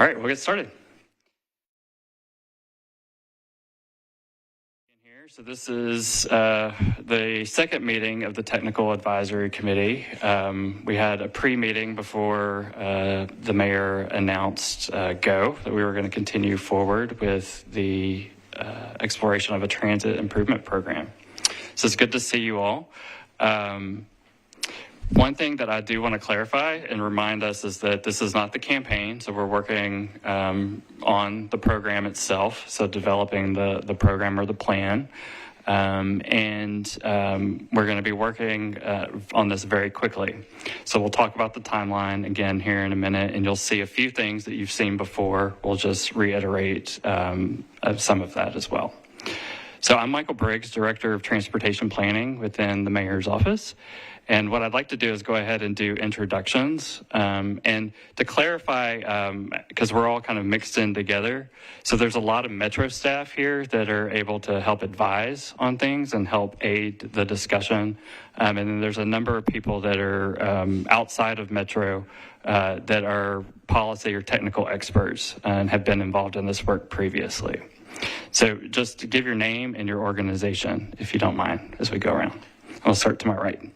All right, we'll get started. So this is the second meeting of the Technical Advisory Committee. We had a pre-meeting before the mayor announced that we were going to continue forward with the exploration of a transit improvement program. So it's good to see you all. One thing that I do want to clarify and remind us is that this is not the campaign, so we're working on the program itself, so developing the program or the plan. We're going to be working on this very quickly. So we'll talk about the timeline again here in a minute, and you'll see a few things that you've seen before. We'll just reiterate some of that as well. So I'm Michael Briggs, Director of Transportation Planning within the Mayor's Office. And what I'd like to do is go ahead and do introductions. And to clarify, because we're all kind of mixed in together, so there's a lot of Metro staff here that are able to help advise on things and help aid the discussion. And then there's a number of people that are outside of Metro that are policy or technical experts and have been involved in this work previously. So just give your name and your organization, if you don't mind, as we go around. I'll start to my right.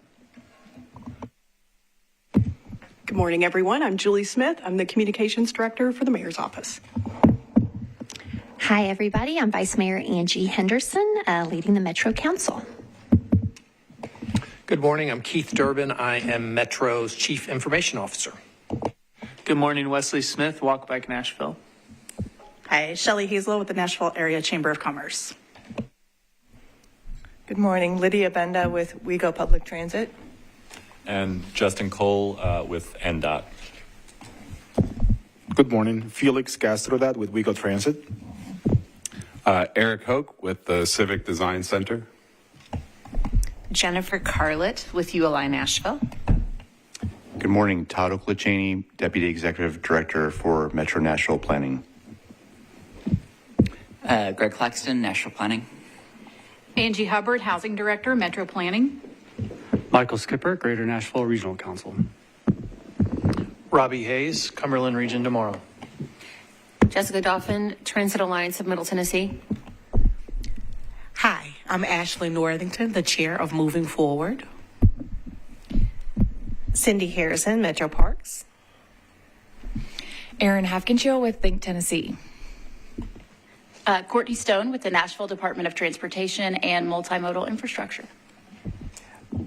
Good morning, everyone. I'm Julie Smith. I'm the Communications Director for the Mayor's Office. Hi, everybody. I'm Vice Mayor Angie Henderson, leading the Metro Council. Good morning. I'm Keith Durbin. I am Metro's Chief Information Officer. Good morning, Wesley Smith, Walkback Nashville. Hi, Shelley Hazel with the Nashville Area Chamber of Commerce. Good morning, Lydia Benda with WeGo Public Transit. And Justin Cole with NDOT. Good morning, Felix Castrodat with WeGo Transit. Eric Hoke with the Civic Design Center. Jennifer Carlett with ULI Nashville. Good morning, Todd Oklachaney, Deputy Executive Director for Metro Nashville Planning. Greg Claxton, Nashville Planning. Angie Hubbard, Housing Director, Metro Planning. Michael Skipper, Greater Nashville Regional Council. Robbie Hayes, Cumberland Region tomorrow. Jessica Dauphin, Transit Alliance of Middle Tennessee. Hi, I'm Ashley Northington, the Chair of Moving Forward. Cindy Harrison, Metro Parks. Erin Hafkinshill with Think Tennessee. Courtney Stone with the Nashville Department of Transportation and Multimodal Infrastructure.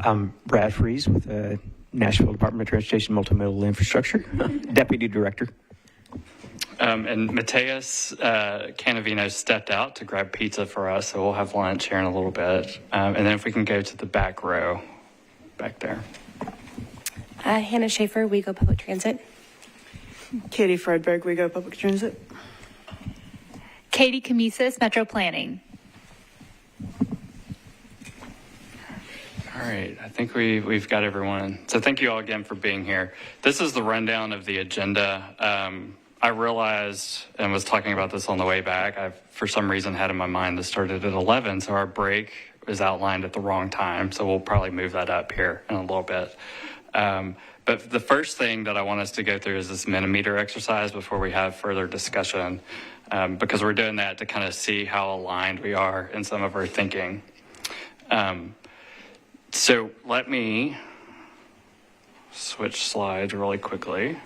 I'm Brad Fries with the Nashville Department of Transportation Multimodal Infrastructure, Deputy Director. And Mateus Canavino stepped out to grab pizza for us, so we'll have lunch here in a little bit. And then if we can go to the back row, back there. Hannah Schaefer, WeGo Public Transit. Katie Fredberg, WeGo Public Transit. Katie Camises, Metro Planning. All right, I think we've got everyone. So thank you all again for being here. This is the rundown of the agenda. I realized and was talking about this on the way back. I, for some reason, had in my mind this started at 11, so our break is outlined at the wrong time. So we'll probably move that up here in a little bit. But the first thing that I want us to go through is this Mentimeter exercise before we have further discussion, because we're doing that to kind of see how aligned we are in some of our thinking. So let me switch slides really quickly.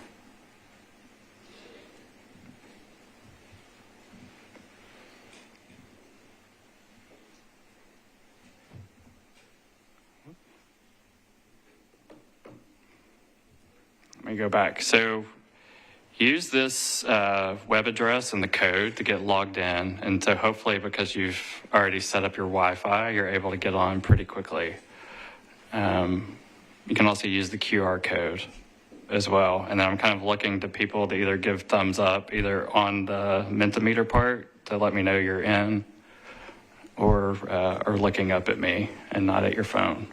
Let me go back. So use this web address and the code to get logged in. And so hopefully, because you've already set up your Wi-Fi, you're able to get on pretty quickly. You can also use the QR code as well. And then I'm kind of looking to people to either give thumbs up, either on the Mentimeter part to let me know you're in, or looking up at me and not at your phone.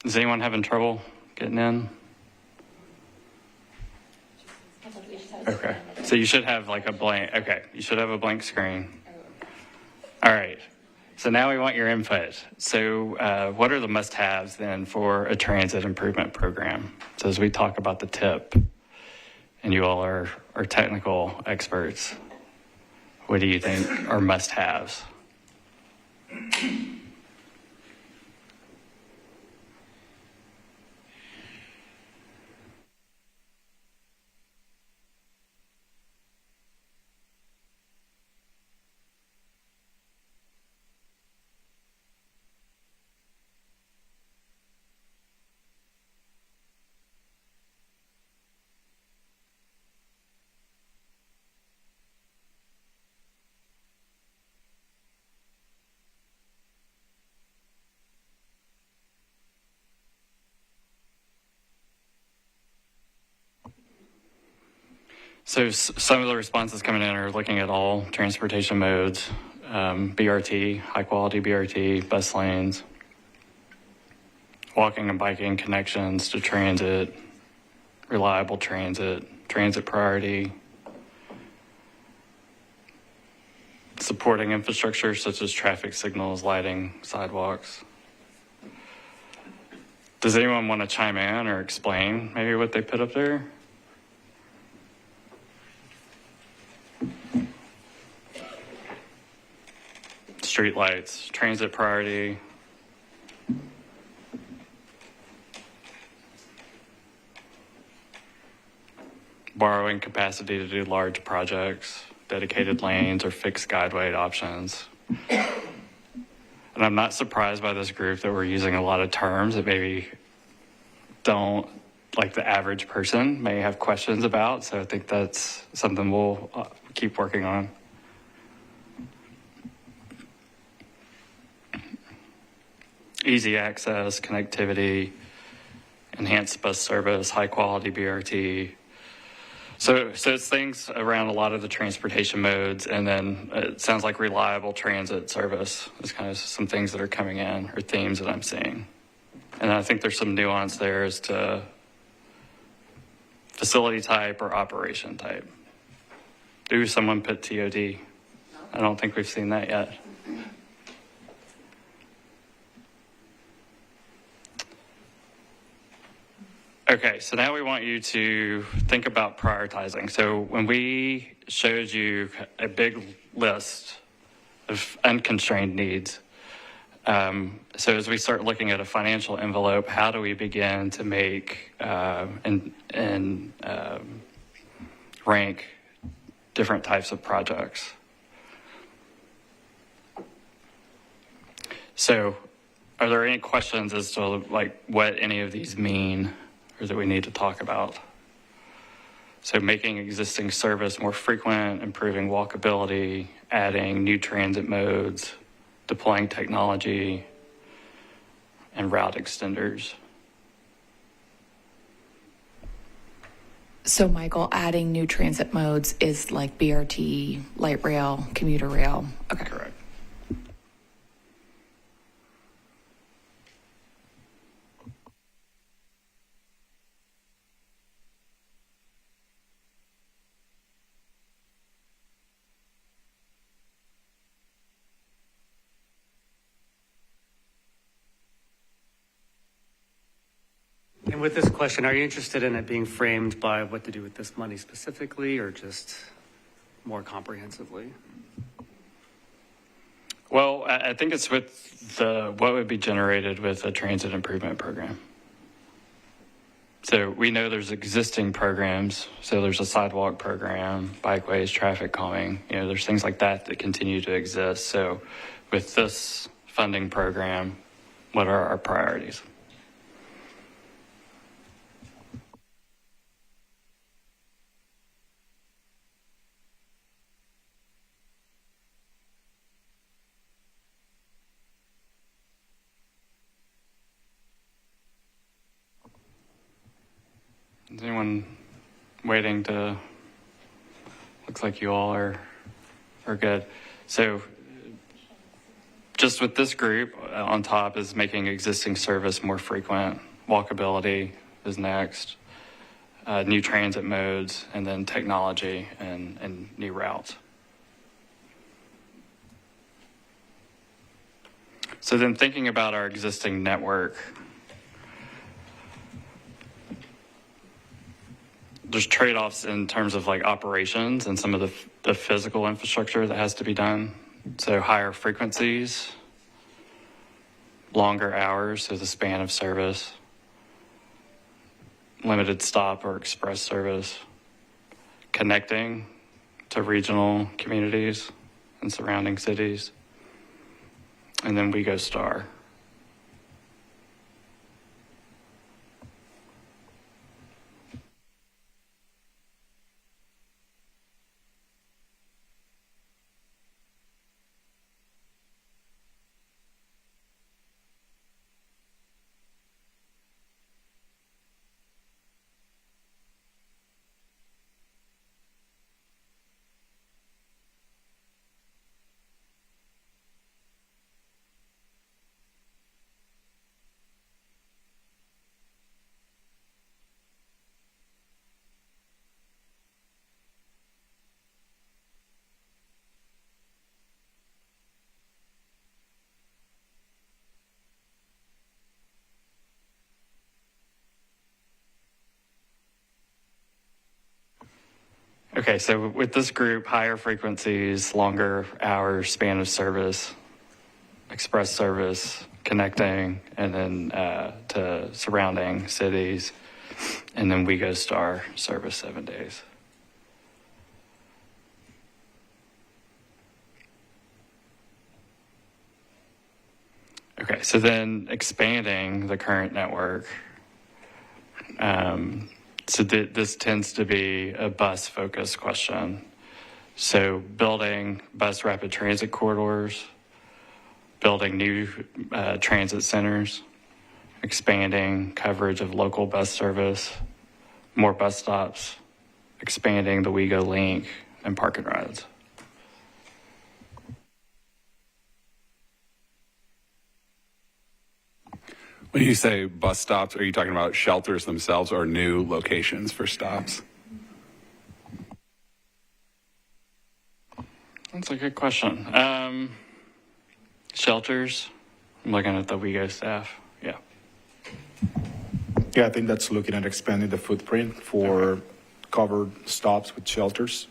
Is anyone having trouble getting in? Okay, so you should have like a blank, okay, you should have a blank screen. All right, so now we want your input. So what are the must-haves then for a transit improvement program? So as we talk about the tip, and you all are technical experts, what do you think are must-haves? So some of the responses coming in are looking at all transportation modes, BRT, high quality BRT, bus lanes, walking and biking connections to transit, reliable transit, transit priority, supporting infrastructure such as traffic signals, lighting, sidewalks. Does anyone want to chime in or explain maybe what they put up there? Street lights, transit priority. Borrowing capacity to do large projects, dedicated lanes or fixed guideway options. And I'm not surprised by this group that we're using a lot of terms that maybe don't, like the average person may have questions about. So I think that's something we'll keep working on. Easy access, connectivity, enhanced bus service, high quality BRT. So it's things around a lot of the transportation modes, and then it sounds like reliable transit service is kind of some things that are coming in or themes that I'm seeing. And I think there's some nuance there as to facility type or operation type. Do someone put TOD? I don't think we've seen that yet. Okay, so now we want you to think about prioritizing. So when we showed you a big list of unconstrained needs, so as we start looking at a financial envelope, how do we begin to make and rank different types of projects? So are there any questions as to like what any of these mean or that we need to talk about? So making existing service more frequent, improving walkability, adding new transit modes, deploying technology, and route extenders. So, Michael, adding new transit modes is like BRT, light rail, commuter rail. Okay. Correct. And with this question, are you interested in it being framed by what to do with this money specifically, or just more comprehensively? Well, I think it's with what would be generated with a transit improvement program. So we know there's existing programs. So there's a sidewalk program, bikeways, traffic calming. You know, there's things like that that continue to exist. So with this funding program, what are our priorities? Is anyone waiting to? Looks like you all are good. So Just with this group on top is making existing service more frequent. Walkability is next. New transit modes, and then technology and new routes. So then thinking about our existing network, there's trade-offs in terms of like operations and some of the physical infrastructure that has to be done. So higher frequencies, longer hours, so the span of service, limited stop or express service, connecting to regional communities and surrounding cities, and then we go star. Okay, so with this group, higher frequencies, longer hours, span of service, express service, connecting, and then to surrounding cities, and then we go star service 7 days. Okay, so then expanding the current network. So this tends to be a bus-focused question. So building bus rapid transit corridors, building new transit centers, expanding coverage of local bus service, more bus stops, expanding the WeGo link, and park and rides. When you say bus stops, are you talking about shelters themselves or new locations for stops? That's a good question. Shelters, I'm looking at the WeGo staff, yeah. Yeah, I think that's looking at expanding the footprint for covered stops with shelters.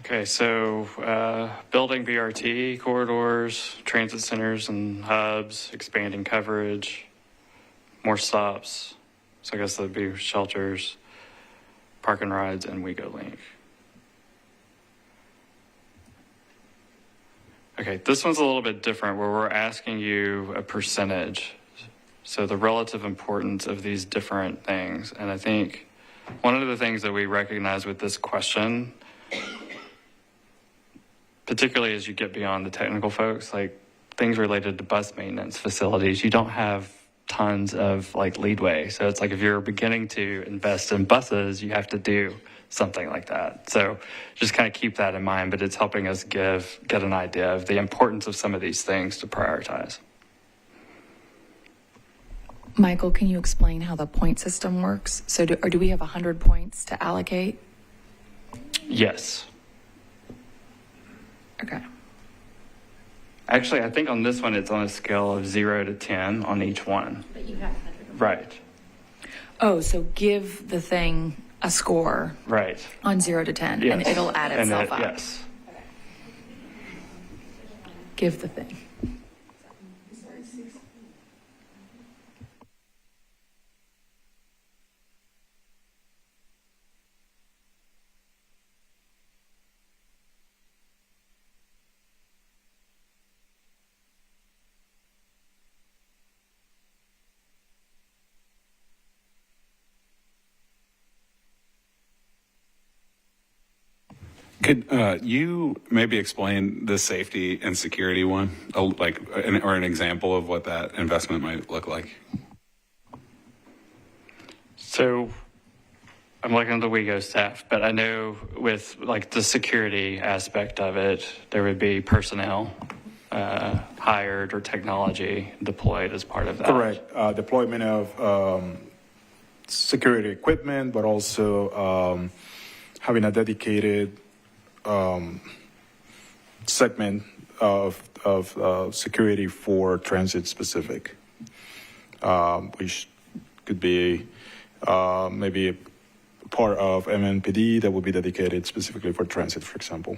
Okay, so building BRT corridors, transit centers and hubs, expanding coverage, more stops. So I guess that'd be shelters, park and rides, and WeGo Link. Okay, this one's a little bit different where we're asking you a percentage. So the relative importance of these different things. And I think one of the things that we recognize with this question, particularly as you get beyond the technical folks, like things related to bus maintenance facilities, you don't have tons of like leadway. So it's like if you're beginning to invest in buses, you have to do something like that. So just kind of keep that in mind, but it's helping us get an idea of the importance of some of these things to prioritize. Michael, can you explain how the point system works? So do we have 100 points to allocate? Yes. Okay. Actually, I think on this one, it's on a scale of 0 to 10 on each one. But you have 100. Right. Oh, so give the thing a score Right. on 0 to 10, Yes. and it'll add itself up. Yes. Give the thing. Could you maybe explain the safety and security one, or an example of what that investment might look like? So I'm looking at the WeGo staff, but I know with like the security aspect of it, there would be personnel hired or technology deployed as part of that. Correct. Deployment of security equipment, but also having a dedicated segment of security for transit specific, which could be maybe a part of MNPD that would be dedicated specifically for transit, for example.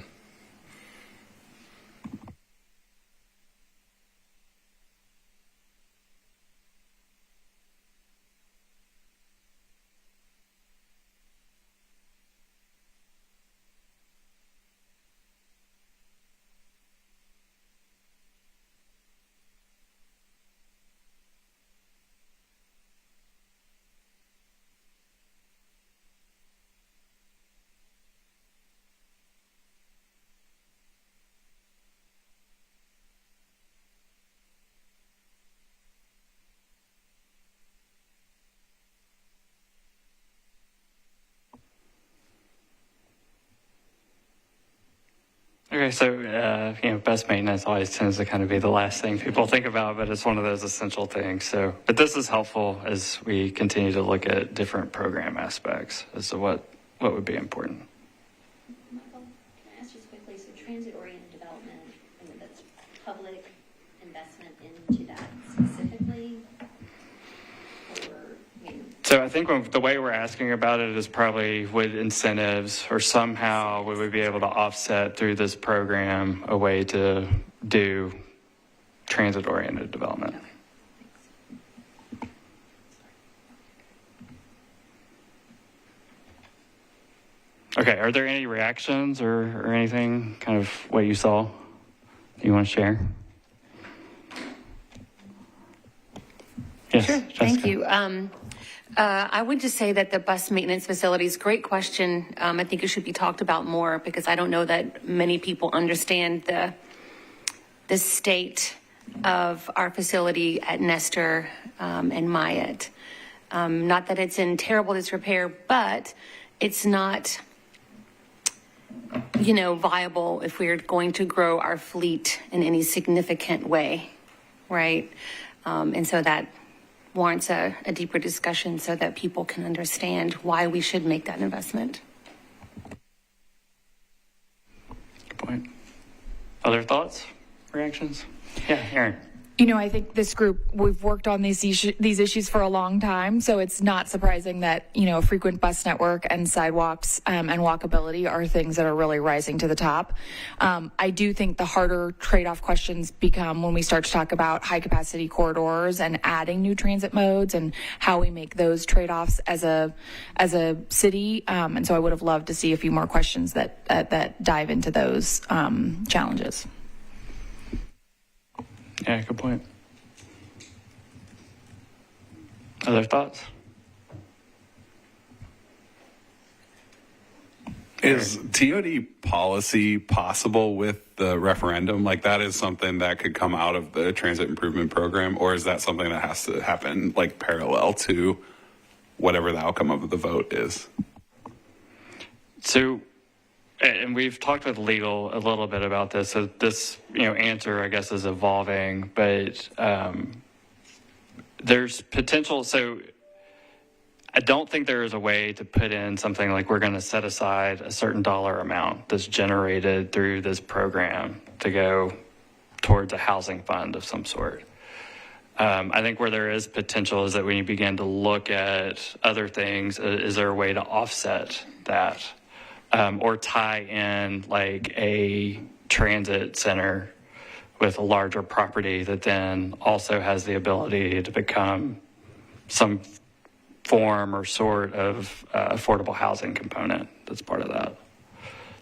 Okay, so best maintenance always tends to kind of be the last thing people think about, but it's one of those essential things. So, but this is helpful as we continue to look at different program aspects as to what would be important. Michael, can I ask just quickly, so transit-oriented development, I mean, that's public investment into that specifically? So I think the way we're asking about it is probably with incentives or somehow we would be able to offset through this program a way to do transit-oriented development. Okay, are there any reactions or anything, kind of what you saw you want to share? Yes, Sure, Jessica. thank you. I would just say that the bus maintenance facilities, great question. I think it should be talked about more because I don't know that many people understand the state of our facility at Nestor and Myatt. Not that it's in terrible disrepair, but it's not, viable if we're going to grow our fleet in any significant way, right? And so that warrants a deeper discussion so that people can understand why we should make that investment. Good point. Other thoughts, reactions? Yeah, Aaron. I think this group, we've worked on these issues for a long time, so it's not surprising that, a frequent bus network and sidewalks and walkability are things that are really rising to the top. I do think the harder trade-off questions become when we start to talk about high-capacity corridors and adding new transit modes and how we make those trade-offs as a city. And so I would have loved to see a few more questions that dive into those challenges. Yeah, good point. Other thoughts? Is TOD policy possible with the referendum? Like that is something that could come out of the transit improvement program, or is that something that has to happen like parallel to whatever the outcome of the vote is? So, and we've talked with legal a little bit about this. So this, answer, I guess, is evolving, but there's potential. So I don't think there is a way to put in something like we're going to set aside a certain dollar amount that's generated through this program to go towards a housing fund of some sort. I think where there is potential is that when you begin to look at other things, is there a way to offset that? Or tie in like a transit center with a larger property that then also has the ability to become some form or sort of affordable housing component that's part of that.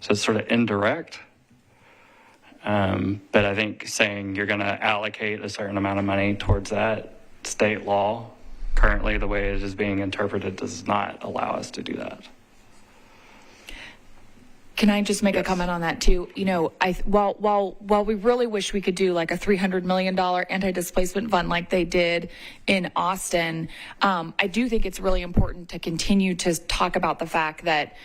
So it's sort of indirect. But I think saying you're going to allocate a certain amount of money towards that, state law currently the way it is being interpreted does not allow us to do that. Can I just make a comment on that too? You know, while we really wish we could do like a $300 million anti-displacement fund like they did in Austin, I do think it's really important to continue to talk about the fact that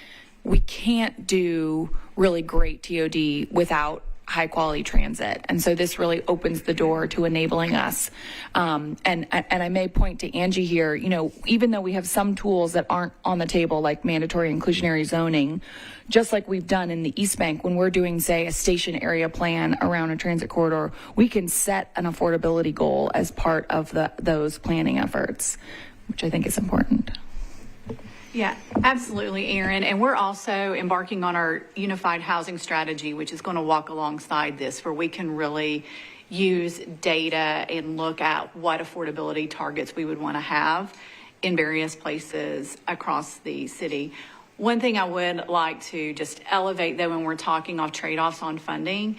we can't do really great TOD without high quality transit. And so this really opens the door to enabling us. And I may point to Angie here, you know, even though we have some tools that aren't on the table, like mandatory inclusionary zoning, just like we've done in the East Bank, when we're doing, say, a station area plan around a transit corridor, we can set an affordability goal as part of those planning efforts, which I think is important. Yeah, absolutely, Aaron. And we're also embarking on our unified housing strategy, which is going to walk alongside this, where we can really use data and look at what affordability targets we would want to have in various places across the city. One thing I would like to just elevate, though, when we're talking off trade-offs on funding,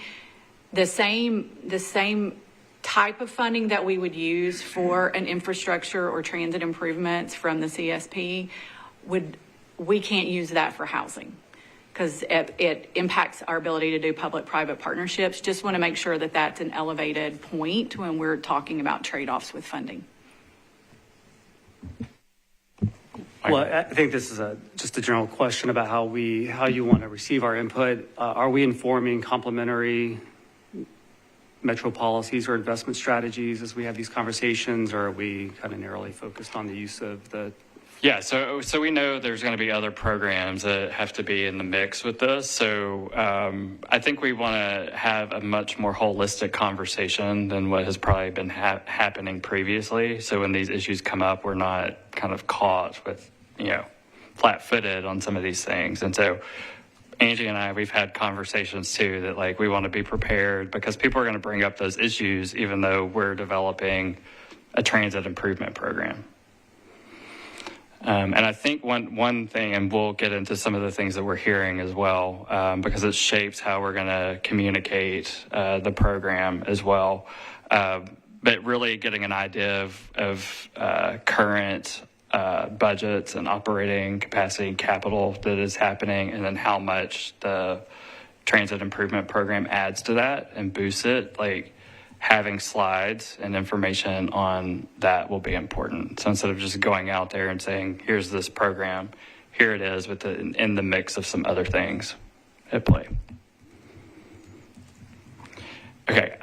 the same type of funding that we would use for an infrastructure or transit improvements from the CSP, we can't use that for housing because it impacts our ability to do public-private partnerships. Just want to make sure that that's an elevated point when we're talking about trade-offs with funding. Well, I think this is just a general question about how you want to receive our input. Are we informing complementary metro policies or investment strategies as we have these conversations, or are we kind of narrowly focused on the use of the? Yeah, so we know there's going to be other programs that have to be in the mix with this. So I think we want to have a much more holistic conversation than what has probably been happening previously. So when these issues come up, we're not kind of caught with, flat-footed on some of these things. And so Angie and I, we've had conversations too that like we want to be prepared because people are going to bring up those issues even though we're developing a transit improvement program. And I think one thing, and we'll get into some of the things that we're hearing as well, because it shapes how we're going to communicate the program as well. But really getting an idea of current budgets and operating capacity and capital that is happening, and then how much the transit improvement program adds to that and boosts it. Like, having slides and information on that will be important. So instead of just going out there and saying, here's this program, here it is in the mix of some other things at play. Okay,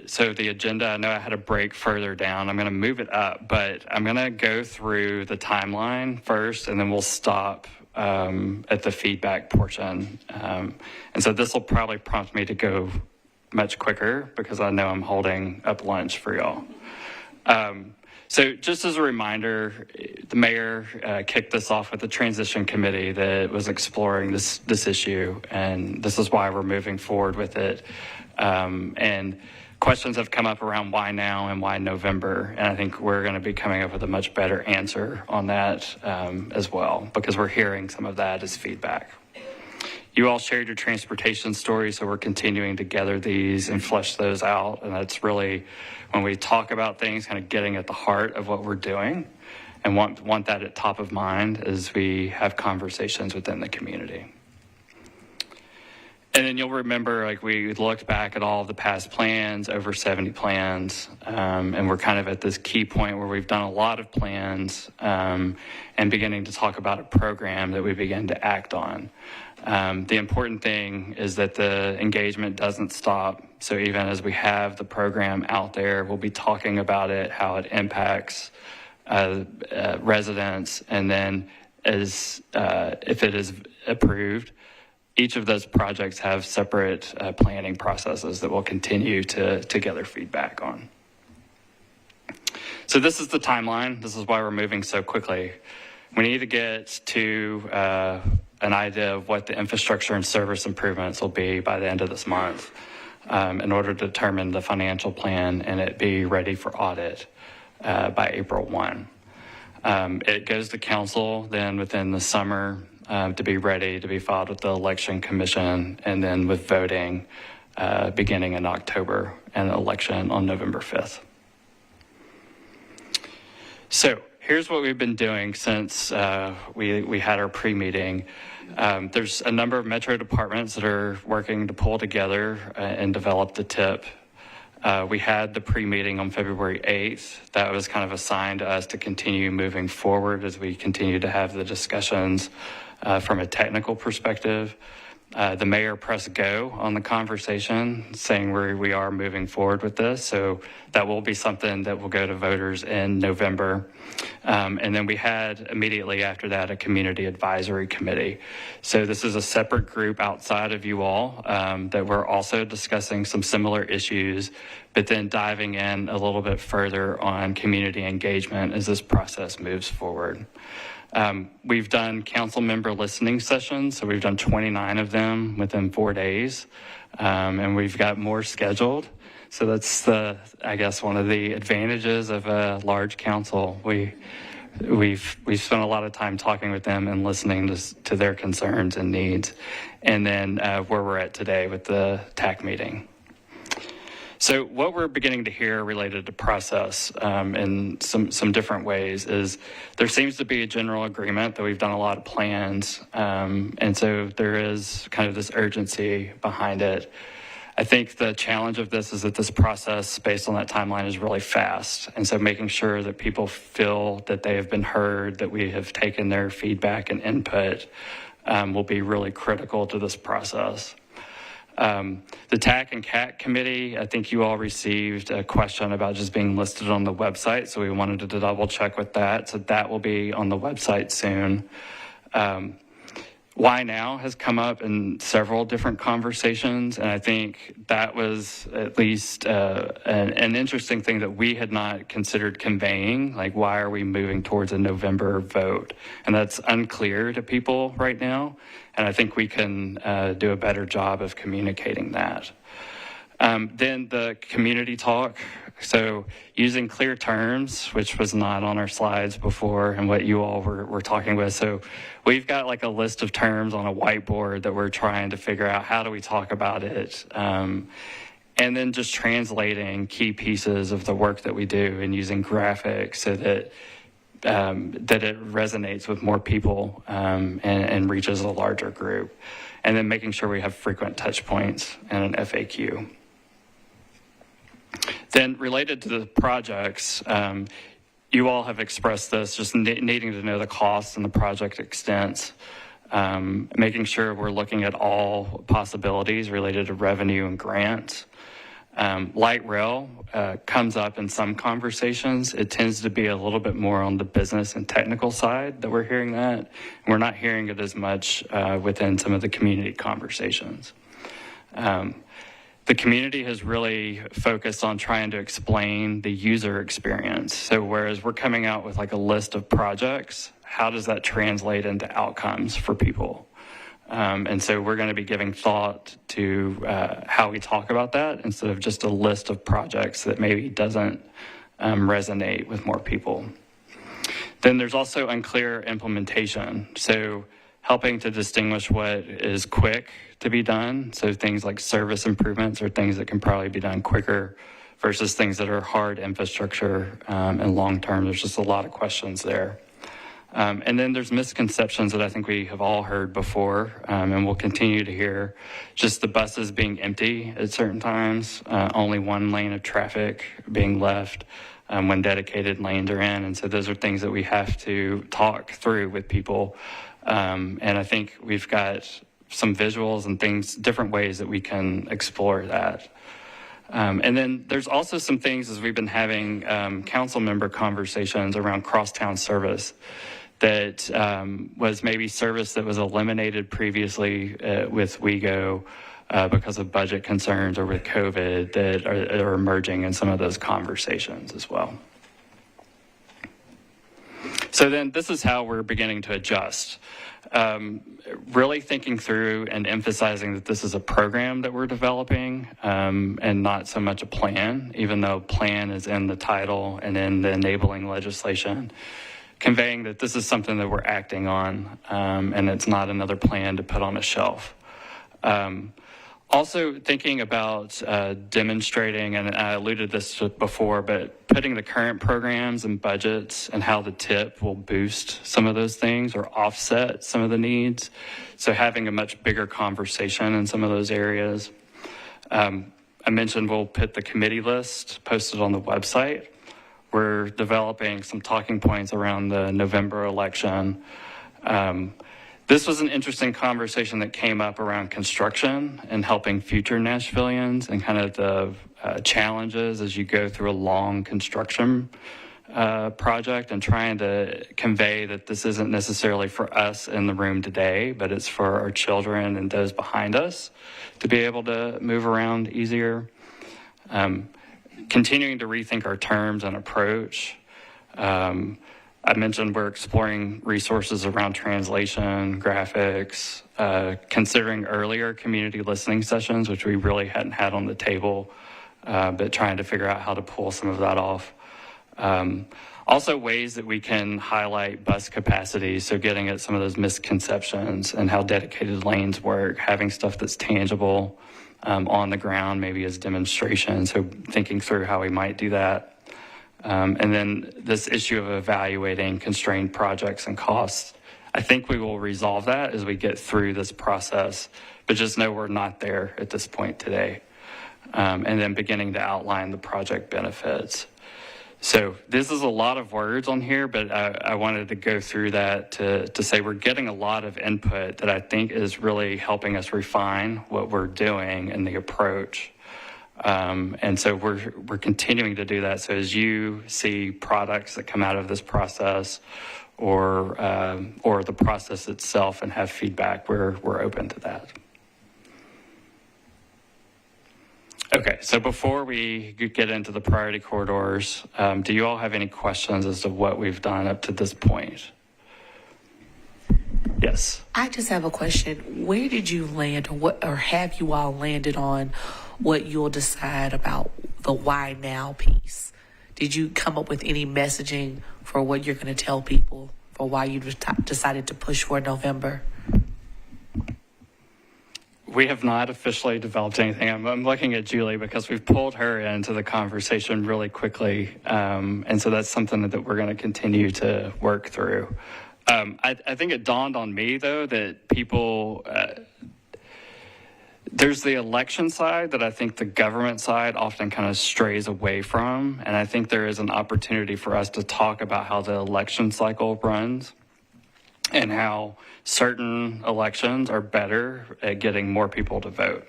so the agenda, I know I had a break further down. I'm going to move it up, but I'm going to go through the timeline first, and then we'll stop at the feedback portion. And so this will probably prompt me to go much quicker because I know I'm holding up lunch for y'all. So just as a reminder, the mayor kicked this off with the transition committee that was exploring this issue, and this is why we're moving forward with it. And questions have come up around why now and why November, and I think we're going to be coming up with a much better answer on that as well, because we're hearing some of that as feedback. You all shared your transportation stories, so we're continuing to gather these and flesh those out. And that's really, when we talk about things, kind of getting at the heart of what we're doing and want that at top of mind as we have conversations within the community. And then you'll remember, like, we looked back at all of the past plans, over 70 plans, and we're kind of at this key point where we've done a lot of plans and beginning to talk about a program that we begin to act on. The important thing is that the engagement doesn't stop. So even as we have the program out there, we'll be talking about it, how it impacts residents, and then if it is approved, each of those projects have separate planning processes that we'll continue to gather feedback on. So this is the timeline. This is why we're moving so quickly. We need to get to an idea of what the infrastructure and service improvements will be by the end of this month in order to determine the financial plan and it be ready for audit by April 1. It goes to council then within the summer to be ready to be filed with the election commission, and then with voting beginning in October and election on November 5th. So here's what we've been doing since we had our pre-meeting. There's a number of metro departments that are working to pull together and develop the TIP. We had the pre-meeting on February 8th. That was kind of assigned to us to continue moving forward as we continue to have the discussions from a technical perspective. The mayor pressed go on the conversation, saying we are moving forward with this. So that will be something that will go to voters in November. And then we had immediately after that a community advisory committee. So this is a separate group outside of you all that we're also discussing some similar issues, but then diving in a little bit further on community engagement as this process moves forward. We've done council member listening sessions, so we've done 29 of them within 4 days, and we've got more scheduled. So that's I guess one of the advantages of a large council. We've spent a lot of time talking with them and listening to their concerns and needs, and then where we're at today with the TAC meeting. So what we're beginning to hear related to process in some different ways is there seems to be a general agreement that we've done a lot of plans, and so there is kind of this urgency behind it. I think the challenge of this is that this process based on that timeline is really fast, and so making sure that people feel that they have been heard, that we have taken their feedback and input will be really critical to this process. The TAC and CAC committee, I think you all received a question about just being listed on the website, so we wanted to double check with that. So that will be on the website soon. Why Now has come up in several different conversations, and I think that was at least an interesting thing that we had not considered conveying, like why are we moving towards a November vote? And that's unclear to people right now, and I think we can do a better job of communicating that. Then the community talk. So using clear terms, which was not on our slides before and what you all were talking with. So we've got like a list of terms on a whiteboard that we're trying to figure out how do we talk about it. And then just translating key pieces of the work that we do and using graphics so that it resonates with more people and reaches a larger group. And then making sure we have frequent touch points and an FAQ. Then related to the projects, you all have expressed this, just needing to know the costs and the project extents, making sure we're looking at all possibilities related to revenue and grants. Light rail comes up in some conversations. It tends to be a little bit more on the business and technical side that we're hearing that. We're not hearing it as much within some of the community conversations. The community has really focused on trying to explain the user experience. So whereas we're coming out with like a list of projects, how does that translate into outcomes for people? And so we're going to be giving thought to how we talk about that instead of just a list of projects that maybe doesn't resonate with more people. Then there's also unclear implementation. So helping to distinguish what is quick to be done. So things like service improvements are things that can probably be done quicker versus things that are hard infrastructure and long-term. There's just a lot of questions there. And then there's misconceptions that I think we have all heard before and we'll continue to hear. Just the buses being empty at certain times, only one lane of traffic being left when dedicated lanes are in. And so those are things that we have to talk through with people. And I think we've got some visuals and things, different ways that we can explore that. And then there's also some things as we've been having council member conversations around crosstown service that was maybe service that was eliminated previously with WeGo because of budget concerns or with COVID that are emerging in some of those conversations as well. So then this is how we're beginning to adjust. Really thinking through and emphasizing that this is a program that we're developing and not so much a plan, even though plan is in the title and in the enabling legislation, conveying that this is something that we're acting on and it's not another plan to put on a shelf. Also thinking about demonstrating, and I alluded this before, but putting the current programs and budgets and how the TIP will boost some of those things or offset some of the needs. So having a much bigger conversation in some of those areas. I mentioned we'll put the committee list posted on the website. We're developing some talking points around the November election. This was an interesting conversation that came up around construction and helping future Nashvillians and kind of the challenges as you go through a long construction project, and trying to convey that this isn't necessarily for us in the room today, but it's for our children and those behind us to be able to move around easier. Continuing to rethink our terms and approach. I mentioned we're exploring resources around translation, graphics, considering earlier community listening sessions, which we really hadn't had on the table, but trying to figure out how to pull some of that off. Also ways that we can highlight bus capacity, so getting at some of those misconceptions and how dedicated lanes work, having stuff that's tangible on the ground, maybe as demonstration, so thinking through how we might do that. And then this issue of evaluating constrained projects and costs. I think we will resolve that as we get through this process, but just know we're not there at this point today. And then beginning to outline the project benefits. So this is a lot of words on here, but I wanted to go through that to say we're getting a lot of input that I think is really helping us refine what we're doing and the approach. And so we're continuing to do that. So as you see products that come out of this process or the process itself and have feedback, we're open to that. Okay, so before we get into the priority corridors, do you all have any questions as to what we've done up to this point? Yes. I just have a question. Where did you land, or have you all landed on what you'll decide about the why now piece? Did you come up with any messaging for what you're going to tell people for why you decided to push for November? We have not officially developed anything. I'm looking at Julie because we've pulled her into the conversation really quickly. And so that's something that we're going to continue to work through. I think it dawned on me, though, that people, there's the election side that I think the government side often kind of strays away from. And I think there is an opportunity for us to talk about how the election cycle runs and how certain elections are better at getting more people to vote.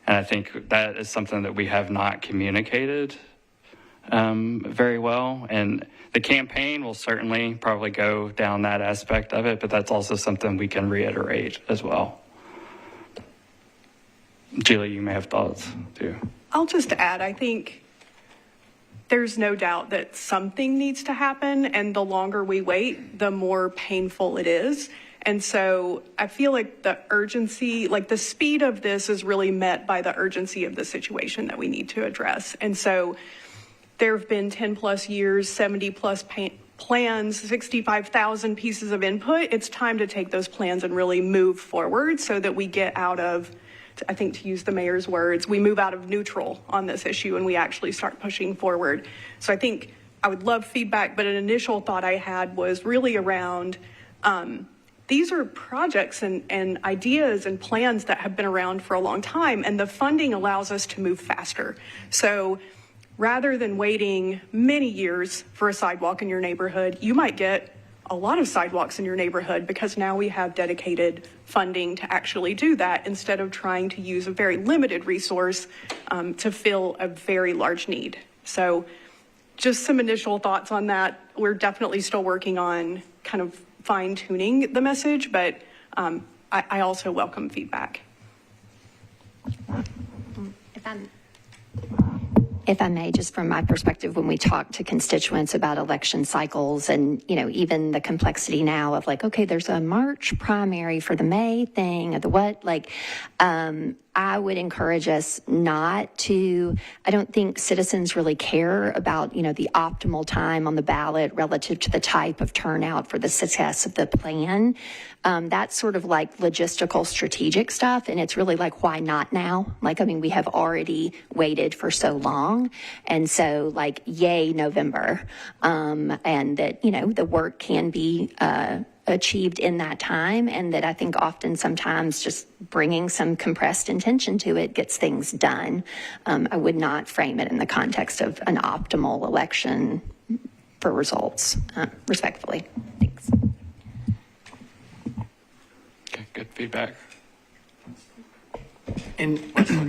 And I think that is something that we have not communicated very well. And the campaign will certainly probably go down that aspect of it, but that's also something we can reiterate as well. Julie, you may have thoughts too. I'll just add, I think there's no doubt that something needs to happen, and the longer we wait, the more painful it is. And so I feel like the urgency, like the speed of this is really met by the urgency of the situation that we need to address. And so there have been 10 plus years, 70 plus plans, 65,000 pieces of input. It's time to take those plans and really move forward so that we get out of, I think to use the mayor's words, we move out of neutral on this issue and we actually start pushing forward. So I think I would love feedback, but an initial thought I had was really around, these are projects and ideas and plans that have been around for a long time, and the funding allows us to move faster. So rather than waiting many years for a sidewalk in your neighborhood, you might get a lot of sidewalks in your neighborhood because now we have dedicated funding to actually do that instead of trying to use a very limited resource to fill a very large need. So just some initial thoughts on that. We're definitely still working on kind of fine tuning the message, but I also welcome feedback. If I may, just from my perspective, when we talk to constituents about election cycles and, you know, even the complexity now of like, okay, there's a March primary for the May thing or the what, like, I would encourage us not to, I don't think citizens really care about, you know, the optimal time on the ballot relative to the type of turnout for the success of the plan. That's sort of like logistical strategic stuff. And it's really like, why not now? Like, I mean, we have already waited for so long. And so like, yay, November. And that, you know, the work can be, achieved in that time, and that I think often sometimes just bringing some compressed intention to it gets things done. I would not frame it in the context of an optimal election for results, respectfully. Thanks. Okay, good feedback. And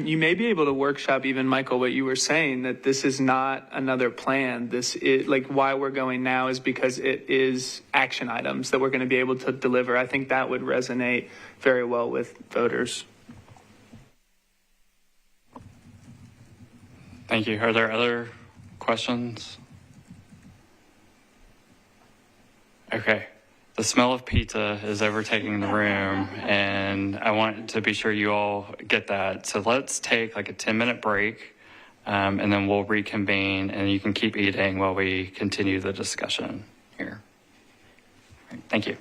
you may be able to workshop even, Michael, what you were saying, that this is not another plan. This is like why we're going now is because it is action items that we're going to be able to deliver. I think that would resonate very well with voters. Thank you. Are there other questions? Okay. The smell of pizza is overtaking the room, and I want to be sure you all get that. So let's take like a 10-minute break, and then we'll reconvene, and you can keep eating while we continue the discussion here. All right, thank you.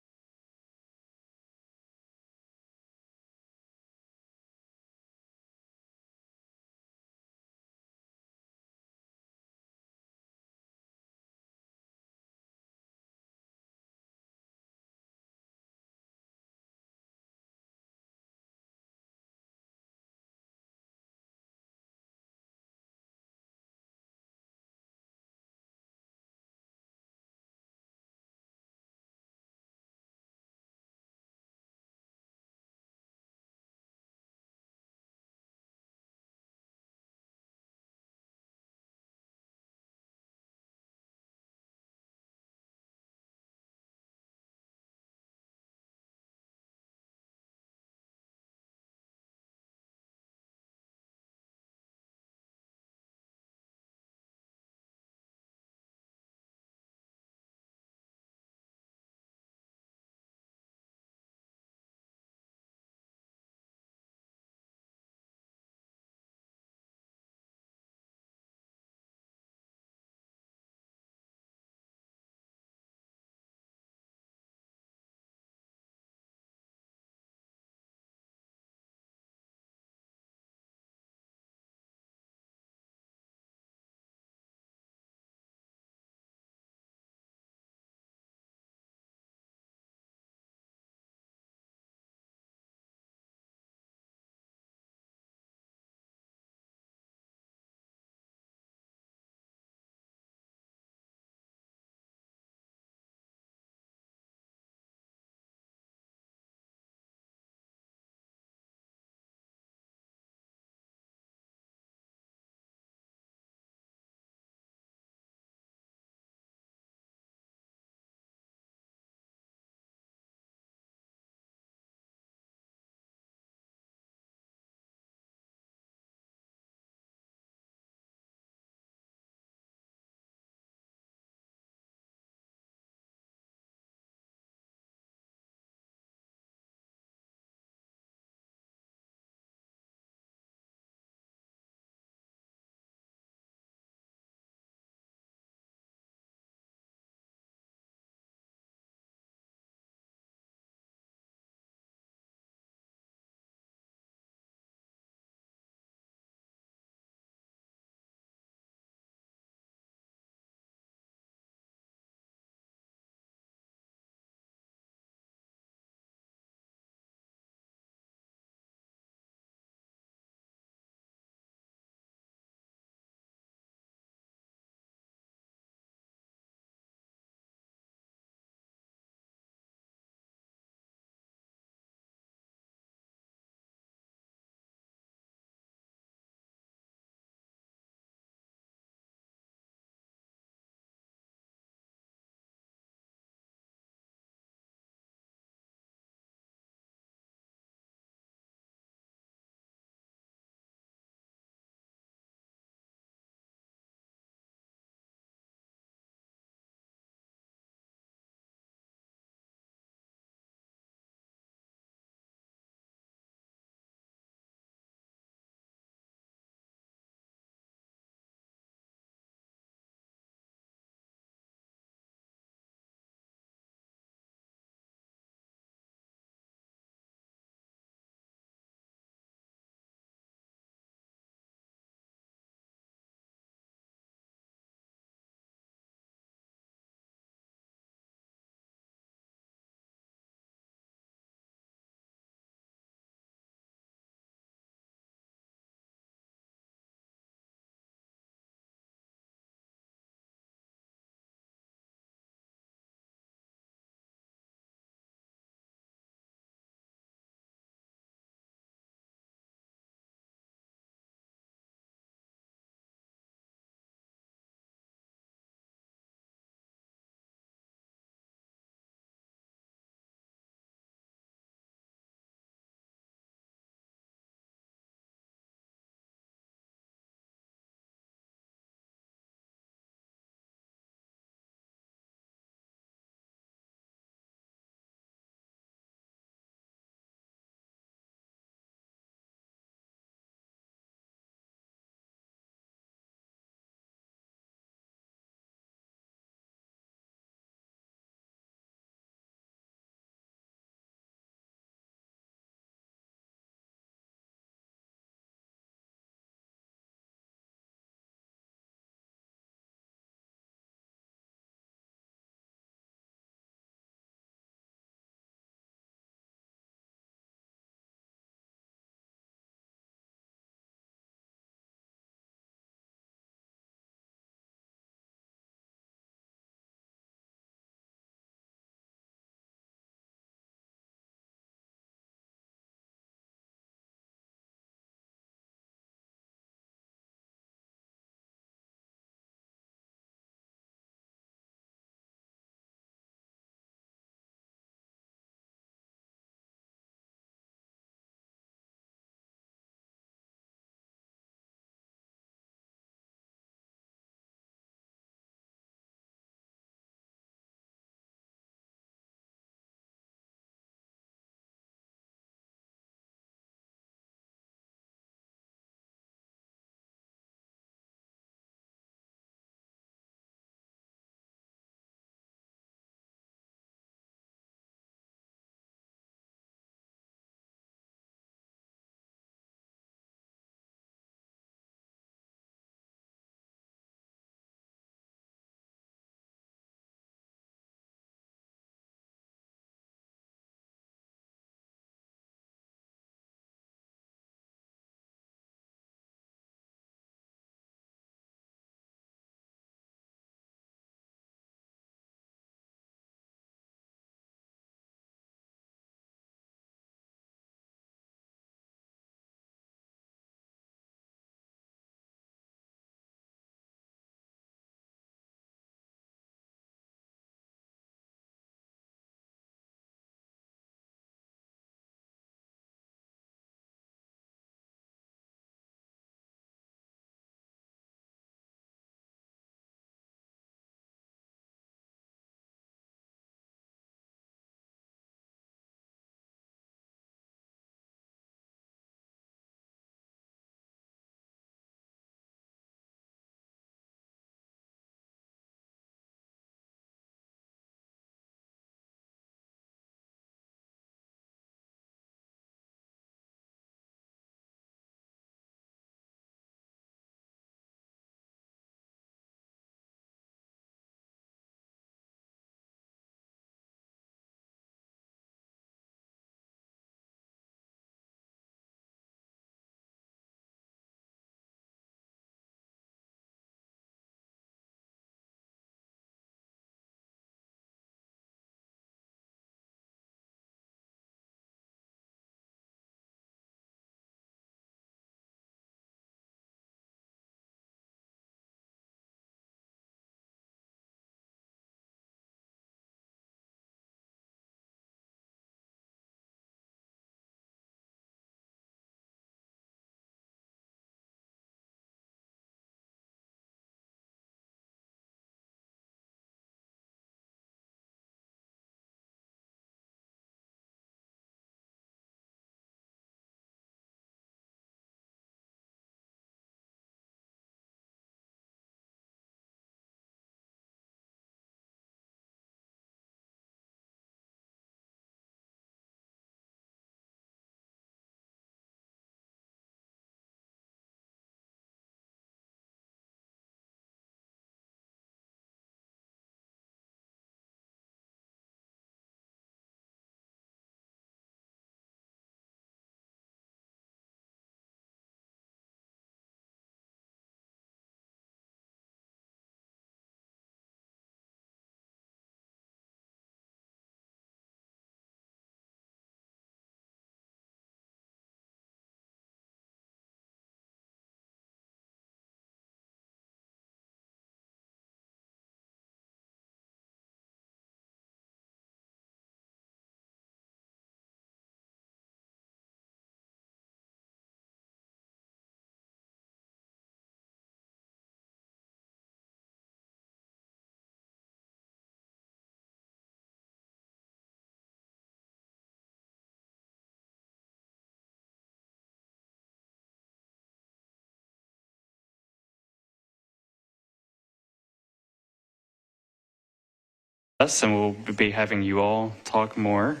and we'll be having you all talk more.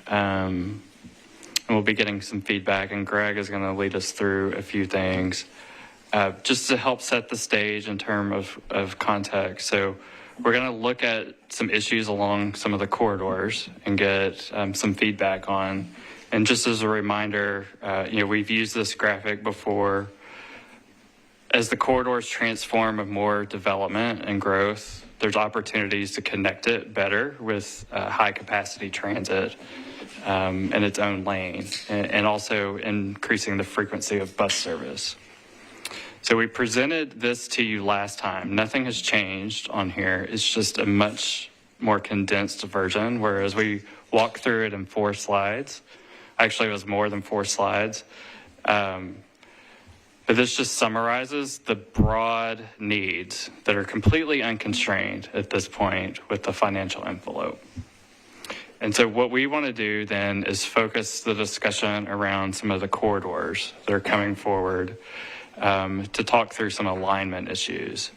And we'll be getting some feedback, and Greg is going to lead us through a few things just to help set the stage in terms of context. So we're going to look at some issues along some of the corridors and get some feedback on. And just as a reminder, we've used this graphic before. As the corridors transform of more development and growth, there's opportunities to connect it better with high capacity transit in its own lane, and also increasing the frequency of bus service. So we presented this to you last time. Nothing has changed on here. It's just a much more condensed version, whereas we walked through it in 4 slides. Actually, it was more than 4 slides. But this just summarizes the broad needs that are completely unconstrained at this point with the financial envelope. And so what we want to do then is focus the discussion around some of the corridors that are coming forward to talk through some alignment issues.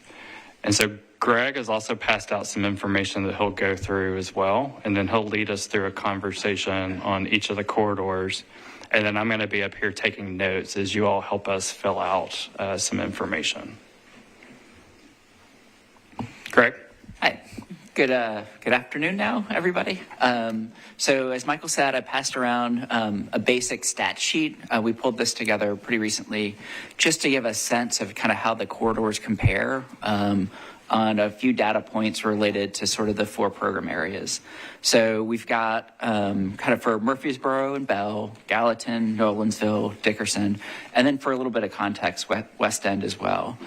And so Greg has also passed out some information that he'll go through as well, and then he'll lead us through a conversation on each of the corridors. And then I'm going to be up here taking notes as you all help us fill out some information. Greg? Hi. Good afternoon now, everybody. So as Michael said, I passed around a basic stat sheet. We pulled this together pretty recently just to give a sense of kind of how the corridors compare on a few data points related to sort of the 4 program areas. So we've got kind of for Murfreesboro and Bell, Gallatin, Nolensville, Dickerson, and then for a little bit of context, West End as well.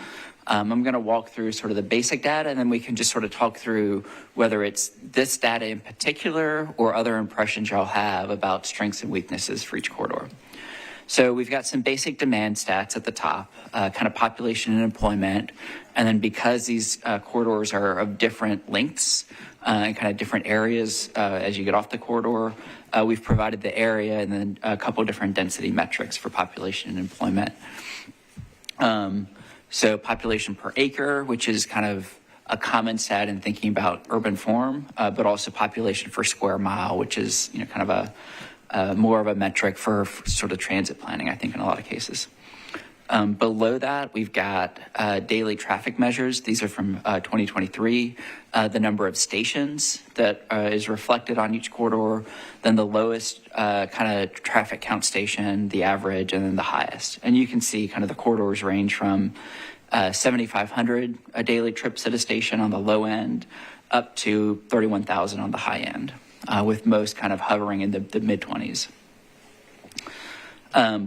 I'm going to walk through sort of the basic data, and then we can just sort of talk through whether it's this data in particular or other impressions y'all have about strengths and weaknesses for each corridor. So we've got some basic demand stats at the top, kind of population and employment. And then because these corridors are of different lengths and kind of different areas as you get off the corridor, we've provided the area and then a couple of different density metrics for population and employment. So population per acre, which is kind of a common stat in thinking about urban form, but also population per square mile, which is kind of a more of a metric for sort of transit planning, I think, in a lot of cases. Below that, we've got daily traffic measures. These are from 2023. The number of stations that is reflected on each corridor, then the lowest kind of traffic count station, the average, and then the highest. And you can see kind of the corridors range from 7,500 daily trips at a station on the low end up to 31,000 on the high end, with most kind of hovering in the mid-20s.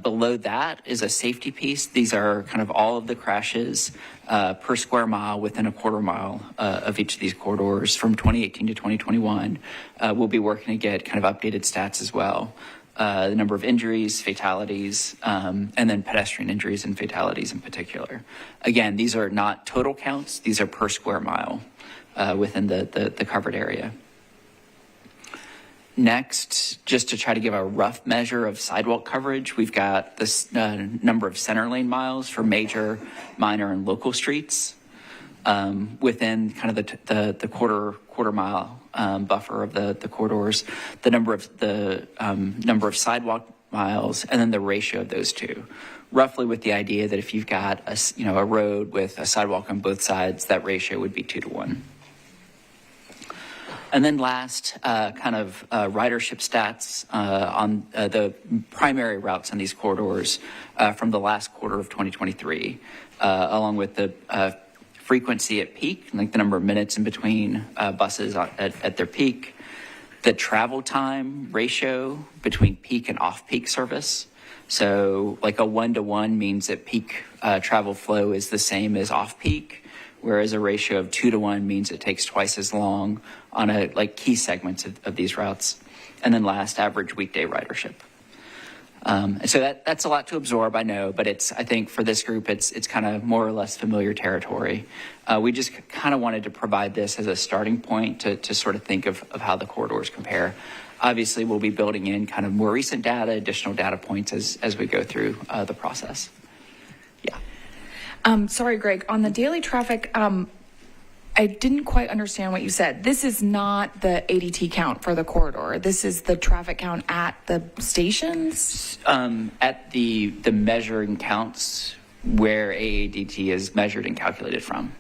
Below that is a safety piece. These are kind of all of the crashes per square mile within a quarter mile of each of these corridors from 2018 to 2021. We'll be working to get kind of updated stats as well. The number of injuries, fatalities, and then pedestrian injuries and fatalities in particular. Again, these are not total counts. These are per square mile within the covered area. Next, just to try to give a rough measure of sidewalk coverage, we've got this number of center lane miles for major, minor, and local streets within kind of the quarter mile buffer of the corridors, the number of sidewalk miles, and then the ratio of those two. Roughly with the idea that if you've got a road with a sidewalk on both sides, that ratio would be 2 to 1. And then last, kind of ridership stats on the primary routes on these corridors from the last quarter of 2023, along with the frequency at peak, like the number of minutes in between buses at their peak, the travel time ratio between peak and off-peak service. So like a 1-to-1 means that peak travel flow is the same as off-peak, whereas a ratio of 2-to-1 means it takes twice as long on key segments of these routes. And then last, average weekday ridership. And so that's a lot to absorb, I know, but I think for this group, it's kind of more or less familiar territory. We just kind of wanted to provide this as a starting point to sort of think of how the corridors compare. Obviously, we'll be building in kind of more recent data, additional data points as we go through the process. Sorry, Greg, on the daily traffic, I didn't quite understand what you said. This is not the ADT count for the corridor. This is the traffic count at the stations? At the measuring counts where AADT is measured and calculated from.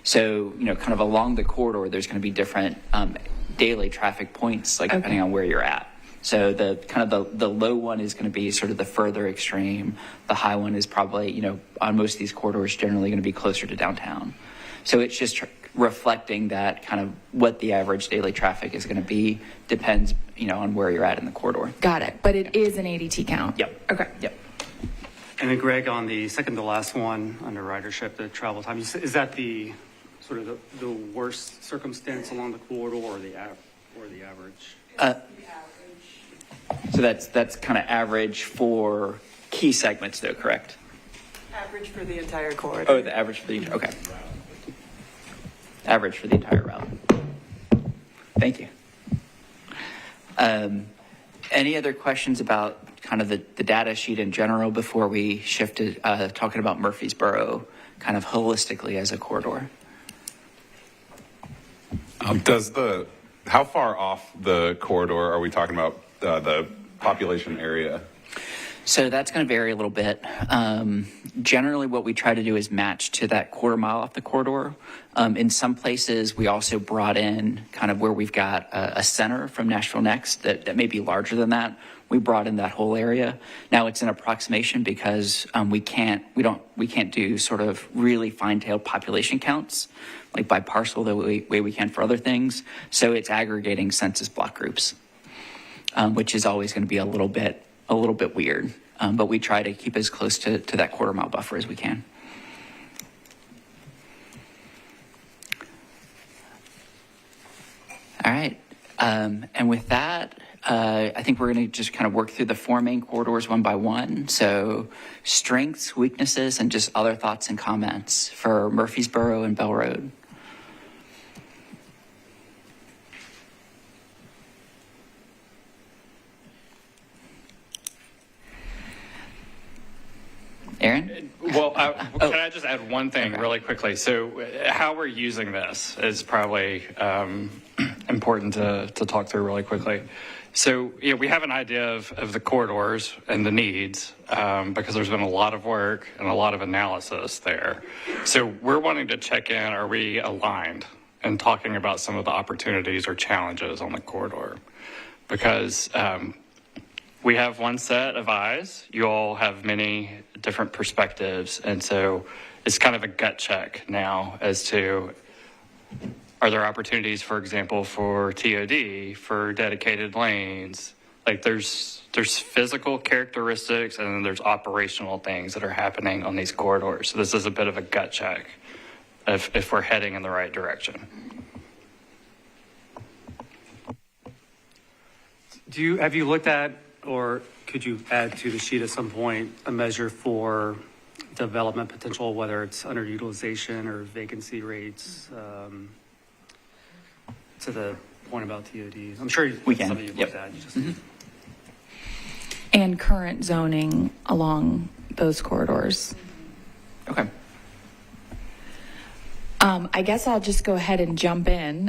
So, kind of along the corridor, there's going to be different daily traffic points, like depending on where you're at. So the low one is going to be sort of the further extreme. The high one is probably, on most of these corridors, generally going to be closer to downtown. So it's just reflecting that kind of what the average daily traffic is going to be depends, on where you're at in the corridor. Got it. But it is an ADT count? Yep. Okay. Yep. And then Greg, on the second to last one, under ridership, the travel time, is that the sort of the worst circumstance along the corridor or the average? So that's kind of average for key segments, though, correct? Average for the entire corridor. Oh, the average for the okay. Average for the entire route. Thank you. Any other questions about kind of the data sheet in general before we shift to talking about Murfreesboro kind of holistically as a corridor? How far off the corridor are we talking about the population area? So that's going to vary a little bit. Generally, what we try to do is match to that quarter mile off the corridor. In some places, we also brought in kind of where we've got a center from Nashville Next that may be larger than that. We brought in that whole area. Now it's an approximation because we can't do sort of really fine-tailed population counts like by parcel the way we can for other things. So it's aggregating census block groups, which is always going to be a little bit weird. But we try to keep as close to that quarter mile buffer as we can. All right. And with that, I think we're going to just kind of work through the four main corridors one by one. So strengths, weaknesses, and just other thoughts and comments for Murfreesboro and Bell Road. Aaron? Well, can I just add one thing really quickly? So how we're using this is probably important to talk through really quickly. So we have an idea of the corridors and the needs because there's been a lot of work and a lot of analysis there. So we're wanting to check in, are we aligned in talking about some of the opportunities or challenges on the corridor? Because we have one set of eyes. You all have many different perspectives. And so it's kind of a gut check now as to, are there opportunities, for example, for TOD, for dedicated lanes? Like there's physical characteristics and then there's operational things that are happening on these corridors. So this is a bit of a gut check if we're heading in the right direction. Have you looked at, or could you add to the sheet at some point, a measure for development potential, whether it's underutilization or vacancy rates, to the point about TOD? I'm sure we can. Some of you looked at. And current zoning along those corridors. Okay. I guess I'll just go ahead and jump in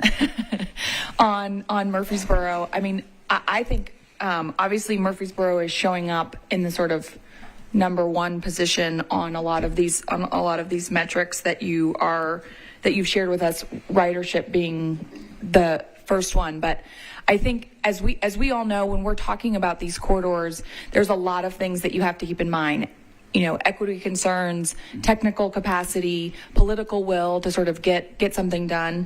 on Murfreesboro. I mean, I think obviously Murfreesboro is showing up in the sort of number one position on a lot of these metrics that you've shared with us, ridership being the first one. But I think as we all know, when we're talking about these corridors, there's a lot of things that you have to keep in mind. Equity concerns, technical capacity, political will to sort of get something done.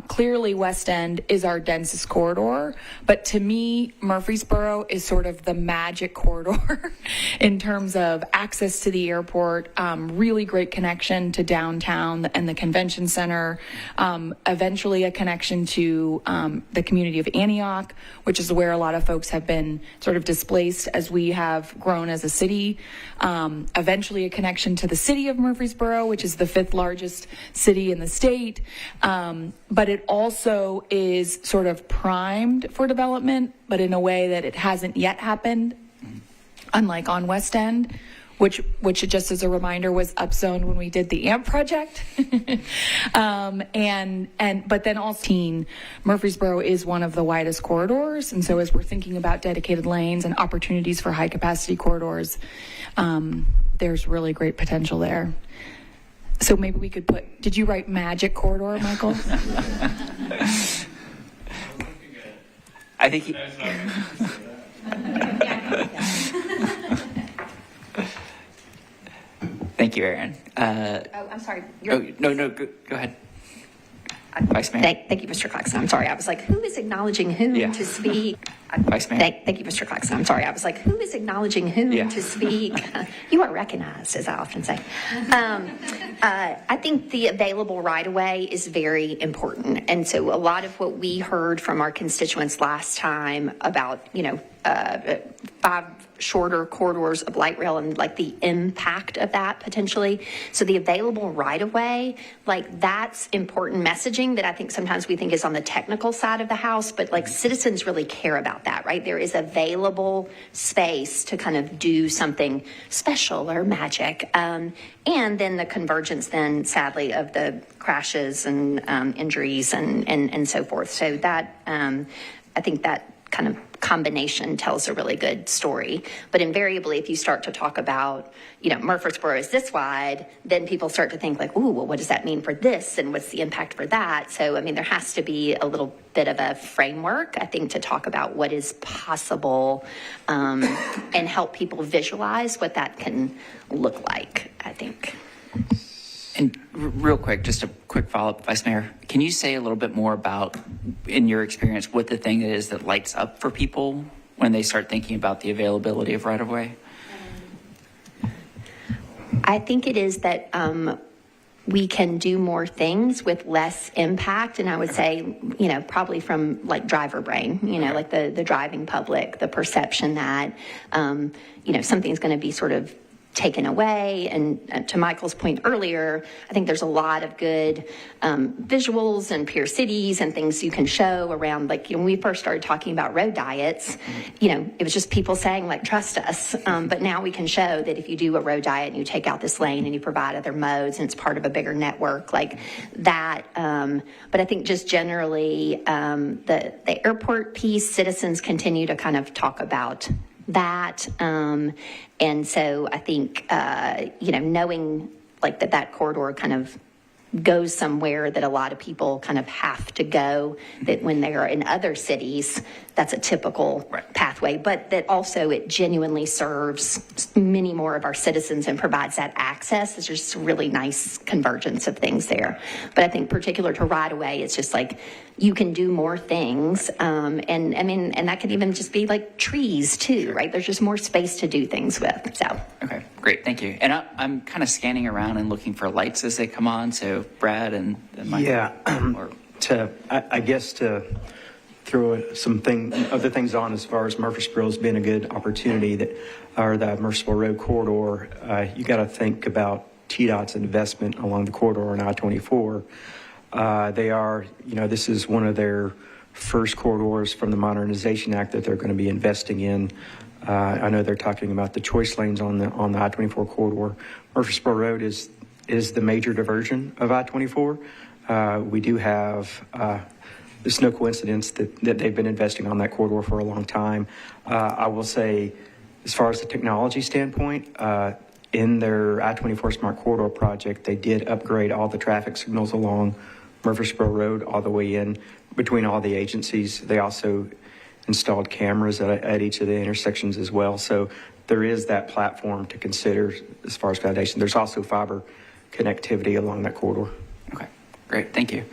Clearly, West End is our densest corridor, but to me, Murfreesboro is sort of the magic corridor in terms of access to the airport, really great connection to downtown and the convention center, eventually a connection to the community of Antioch, which is where a lot of folks have been sort of displaced as we have grown as a city. Eventually a connection to the city of Murfreesboro, which is the 5th largest city in the state. But it also is sort of primed for development, but in a way that it hasn't yet happened, unlike on West End, which just as a reminder was upzoned when we did the AMP project. But then also Murfreesboro is one of the widest corridors. And so as we're thinking about dedicated lanes and opportunities for high capacity corridors, there's really great potential there. So maybe we could did you write magic corridor, Michael? I think Thank you, Aaron. I'm sorry. No, go ahead. Vice Mayor. Thank you, Mr. Claxton. I'm sorry. I was like, who is acknowledging whom to speak? Vice Mayor. Thank you, Mr. Claxton. I'm sorry. I was like, who is acknowledging whom to speak? You are recognized, as I often say. I think the available right-of-way is very important. And so a lot of what we heard from our constituents last time about, 5 shorter corridors of light rail and like the impact of that potentially. So the available right-of-way, like that's important messaging that I think sometimes we think is on the technical side of the house, but like citizens really care about that, right? There is available space to kind of do something special or magic. And then the convergence then sadly of the crashes and injuries and so forth. So that, I think that kind of combination tells a really good story. But invariably, if you start to talk about, Murfreesboro is this wide, then people start to think like, ooh, well, what does that mean for this? And what's the impact for that? So, there has to be a little bit of a framework, I think, to talk about what is possible and help people visualize what that can look like, I think. And real quick, just a quick follow-up, Vice Mayor. Can you say a little bit more about, in your experience, what the thing is that lights up for people when they start thinking about the availability of right-of-way? I think it is that we can do more things with less impact. And I would say, probably from like driver brain, like the driving public, the perception that, something's going to be sort of taken away. And to Michael's point earlier, I think there's a lot of good visuals and peer cities and things you can show around, like, when we first started talking about road diets, it was just people saying like, trust us. But now we can show that if you do a road diet and you take out this lane and you provide other modes and it's part of a bigger network like that. But I think just generally the airport piece, citizens continue to kind of talk about that. And so I think, knowing like that corridor kind of goes somewhere that a lot of people kind of have to go, that when they are in other cities, that's a typical pathway, but that also it genuinely serves many more of our citizens and provides that access. It's just a really nice convergence of things there. But I think particular to right-of-way, it's just like you can do more things. And that could even just be like trees too, right? There's just more space to do things with, so. Okay, great, thank you. And I'm kind of scanning around and looking for lights as they come on, so Brad and Michael. Yeah, I guess to throw some other things on as far as Murfreesboro has been a good opportunity, the Murfreesboro Road corridor, you got to think about TDOT's investment along the corridor on I-24. They are, this is one of their first corridors from the Modernization Act that they're going to be investing in. I know they're talking about the choice lanes on the I-24 corridor. Murfreesboro Road is the major diversion of I-24. We do have, it's no coincidence that they've been investing on that corridor for a long time. I will say, as far as the technology standpoint, in their I-24 Smart Corridor project, they did upgrade all the traffic signals along Murfreesboro Road all the way in between all the agencies. They also installed cameras at each of the intersections as well. So there is that platform to consider as far as foundation. There's also fiber connectivity along that corridor. Okay, great, thank you.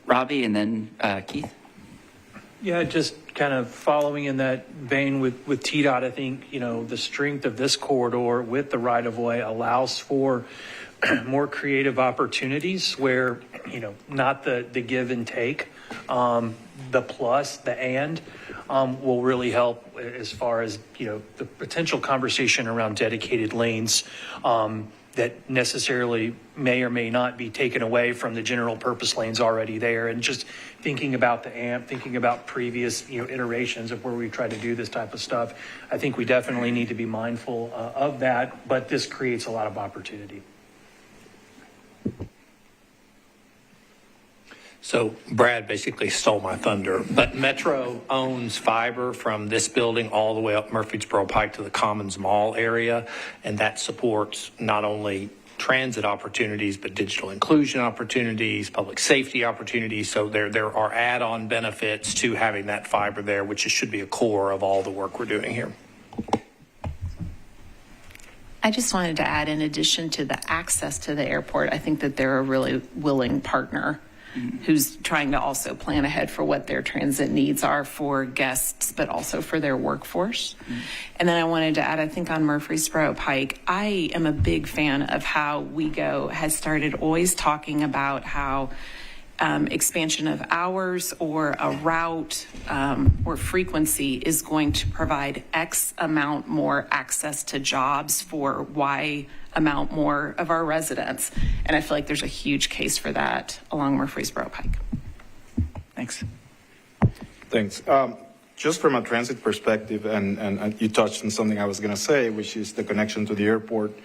Robbie and then Keith. Yeah, just kind of following in that vein with TDOT, I think, the strength of this corridor with the right-of-way allows for more creative opportunities where, not the give and take, the plus, the and, will really help as far as, the potential conversation around dedicated lanes. that necessarily may or may not be taken away from the general purpose lanes already there. And just thinking about the AMP, thinking about previous iterations of where we've tried to do this type of stuff, I think we definitely need to be mindful of that, but this creates a lot of opportunity. So Brad basically stole my thunder, but Metro owns fiber from this building all the way up Murfreesboro Pike to the Commons Mall area, and that supports not only transit opportunities, but digital inclusion opportunities, public safety opportunities. So there are add-on benefits to having that fiber there, which should be a core of all the work we're doing here. I just wanted to add, in addition to the access to the airport, I think that they're a really willing partner who's trying to also plan ahead for what their transit needs are for guests, but also for their workforce. And then I wanted to add, I think on Murfreesboro Pike, I am a big fan of how WeGo has started always talking about how expansion of hours or a route or frequency is going to provide X amount more access to jobs for Y amount more of our residents. And I feel like there's a huge case for that along Murfreesboro Pike. Thanks. Thanks. Just from a transit perspective, and you touched on something I was going to say, which is the connection to the airport,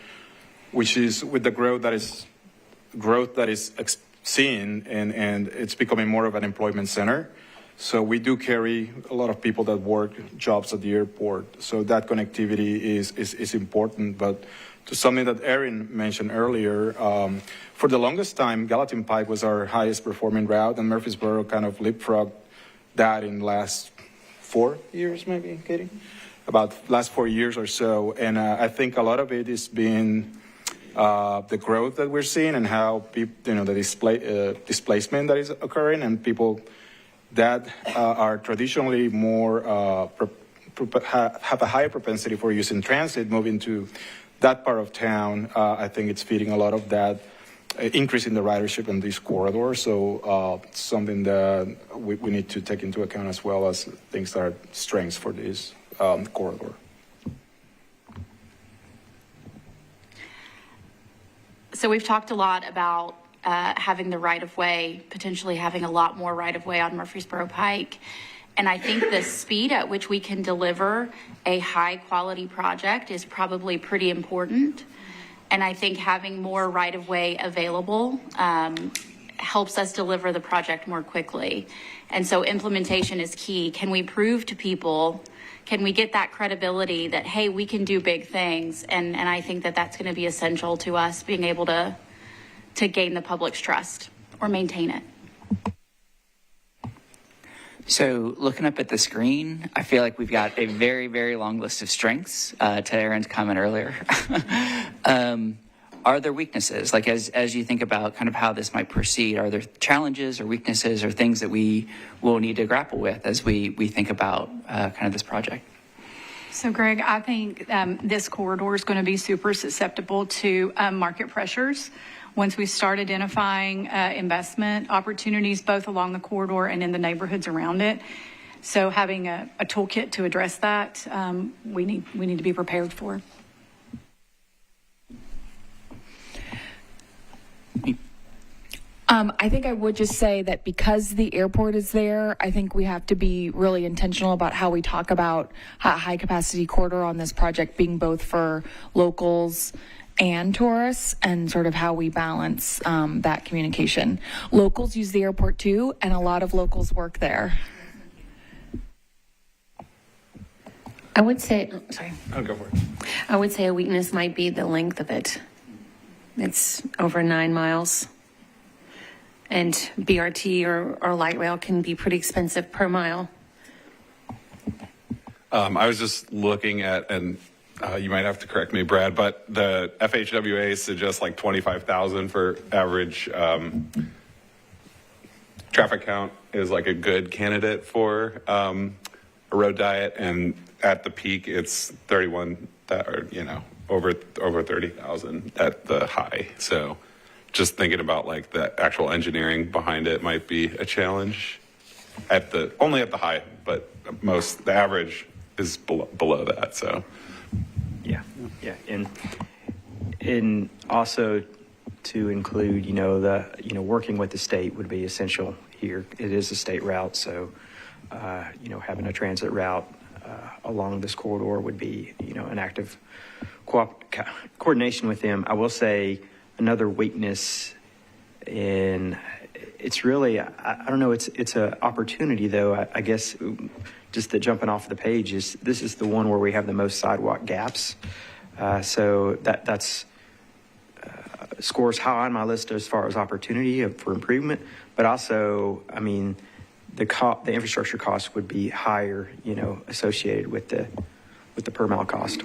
which is with the growth that is seen, and it's becoming more of an employment center. So we do carry a lot of people that work jobs at the airport. So that connectivity is important. But to something that Erin mentioned earlier, for the longest time, Gallatin Pike was our highest performing route, and Murfreesboro kind of leapfrogged that in the last 4 years, maybe, Katie? About last 4 years or so. And I think a lot of it is being the growth that we're seeing and how the displacement that is occurring, and people that are traditionally more have a higher propensity for using transit moving to that part of town. I think it's feeding a lot of that increase in the ridership in this corridor. So something that we need to take into account, as well as things that are strengths for this corridor. So we've talked a lot about having the right-of-way, potentially having a lot more right-of-way on Murfreesboro Pike. And I think the speed at which we can deliver a high-quality project is probably pretty important. And I think having more right-of-way available helps us deliver the project more quickly. And so implementation is key. Can we prove to people, can we get that credibility that, hey, we can do big things? And I think that that's going to be essential to us being able to gain the public's trust or maintain it. So looking up at the screen, I feel like we've got a very, very long list of strengths, to Erin's comment earlier. Are there weaknesses? Like as you think about kind of how this might proceed, are there challenges or weaknesses or things that we will need to grapple with as we think about kind of this project? So Greg, I think this corridor is going to be super susceptible to market pressures. Once we start identifying investment opportunities both along the corridor and in the neighborhoods around it. So having a toolkit to address that, we need to be prepared for. I think I would just say that because the airport is there, I think we have to be really intentional about how we talk about high capacity corridor on this project being both for locals and tourists, and sort of how we balance that communication. Locals use the airport too, and a lot of locals work there. I would say, I'll go for it. I would say a weakness might be the length of it. It's over 9 miles. And BRT or light rail can be pretty expensive per mile. I was just looking at, and you might have to correct me, Brad, but the FHWA suggests like 25,000 for average traffic count is like a good candidate for a road diet, and at the peak it's 31, or over 30,000 at the high. So just thinking about like the actual engineering behind it might be a challenge only at the high, but the average is below that. So Yeah. And Also, to include, working with the state would be essential here. It is a state route, so, having a transit route along this corridor would be, an active coordination with them. I will say another weakness it's really, I don't know, it's an opportunity though, I guess, just the jumping off the page this is the one where we have the most sidewalk gaps. So that's scores high on my list as far as opportunity for improvement, but also, I mean, the infrastructure cost would be higher, associated with the per mile cost.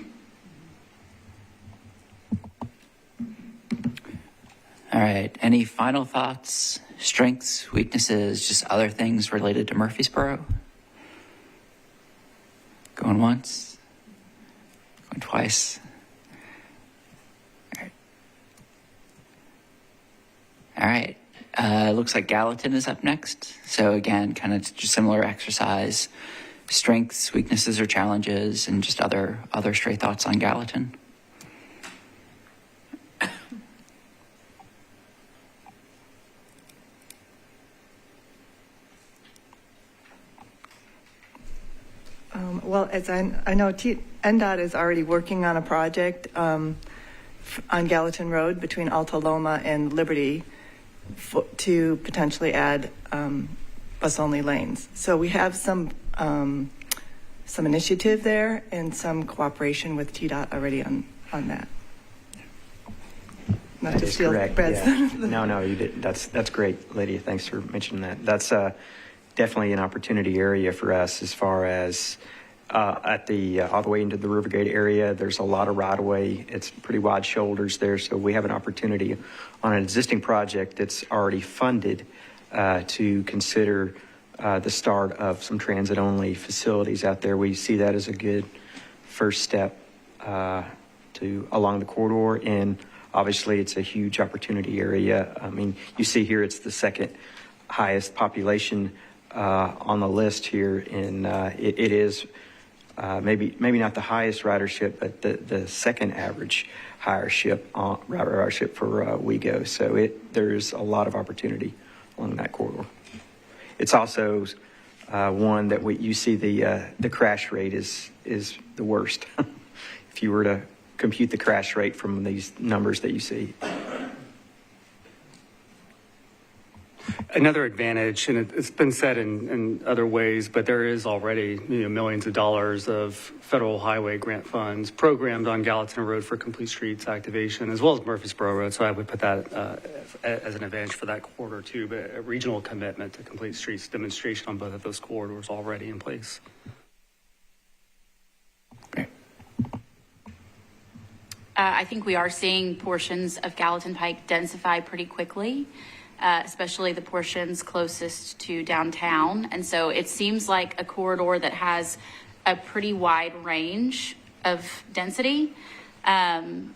All right. Any final thoughts, strengths, weaknesses, just other things related to Murfreesboro? Going once? Going twice? All right. Looks like Gallatin is up next. So again, kind of just similar exercise, strengths, weaknesses, or challenges, and just other stray thoughts on Gallatin. Well, as I know, NDOT is already working on a project on Gallatin Road between Alta Loma and Liberty to potentially add bus-only lanes. So we have some initiative there and some cooperation with TDOT already on that. Not That to is steal correct. Brad's Yeah. No, you did. That's great, Lydia. Thanks for mentioning that. That's definitely an opportunity area for us as far as at the all the way into the Rivergate area. There's a lot of right-of-way. It's pretty wide shoulders there, so we have an opportunity on an existing project that's already funded to consider the start of some transit-only facilities out there. We see that as a good first step along the corridor, and obviously it's a huge opportunity area. I mean, you see here it's the second highest population on the list here, and it is maybe not the highest ridership, but the second average ridership for WeGo. So there's a lot of opportunity along that corridor. It's also one that you see the crash rate is the worst. If you were to compute the crash rate from these numbers that you see. Another advantage, and it's been said in other ways, but there is already millions of dollars of federal highway grant funds programmed on Gallatin Road for complete streets activation, as well as Murfreesboro Road. So I would put that as an advantage for that corridor too. But a regional commitment to complete streets demonstration on both of those corridors already in place. I think we are seeing portions of Gallatin Pike densify pretty quickly. Especially the portions closest to downtown. And so it seems like a corridor that has a pretty wide range of density. And,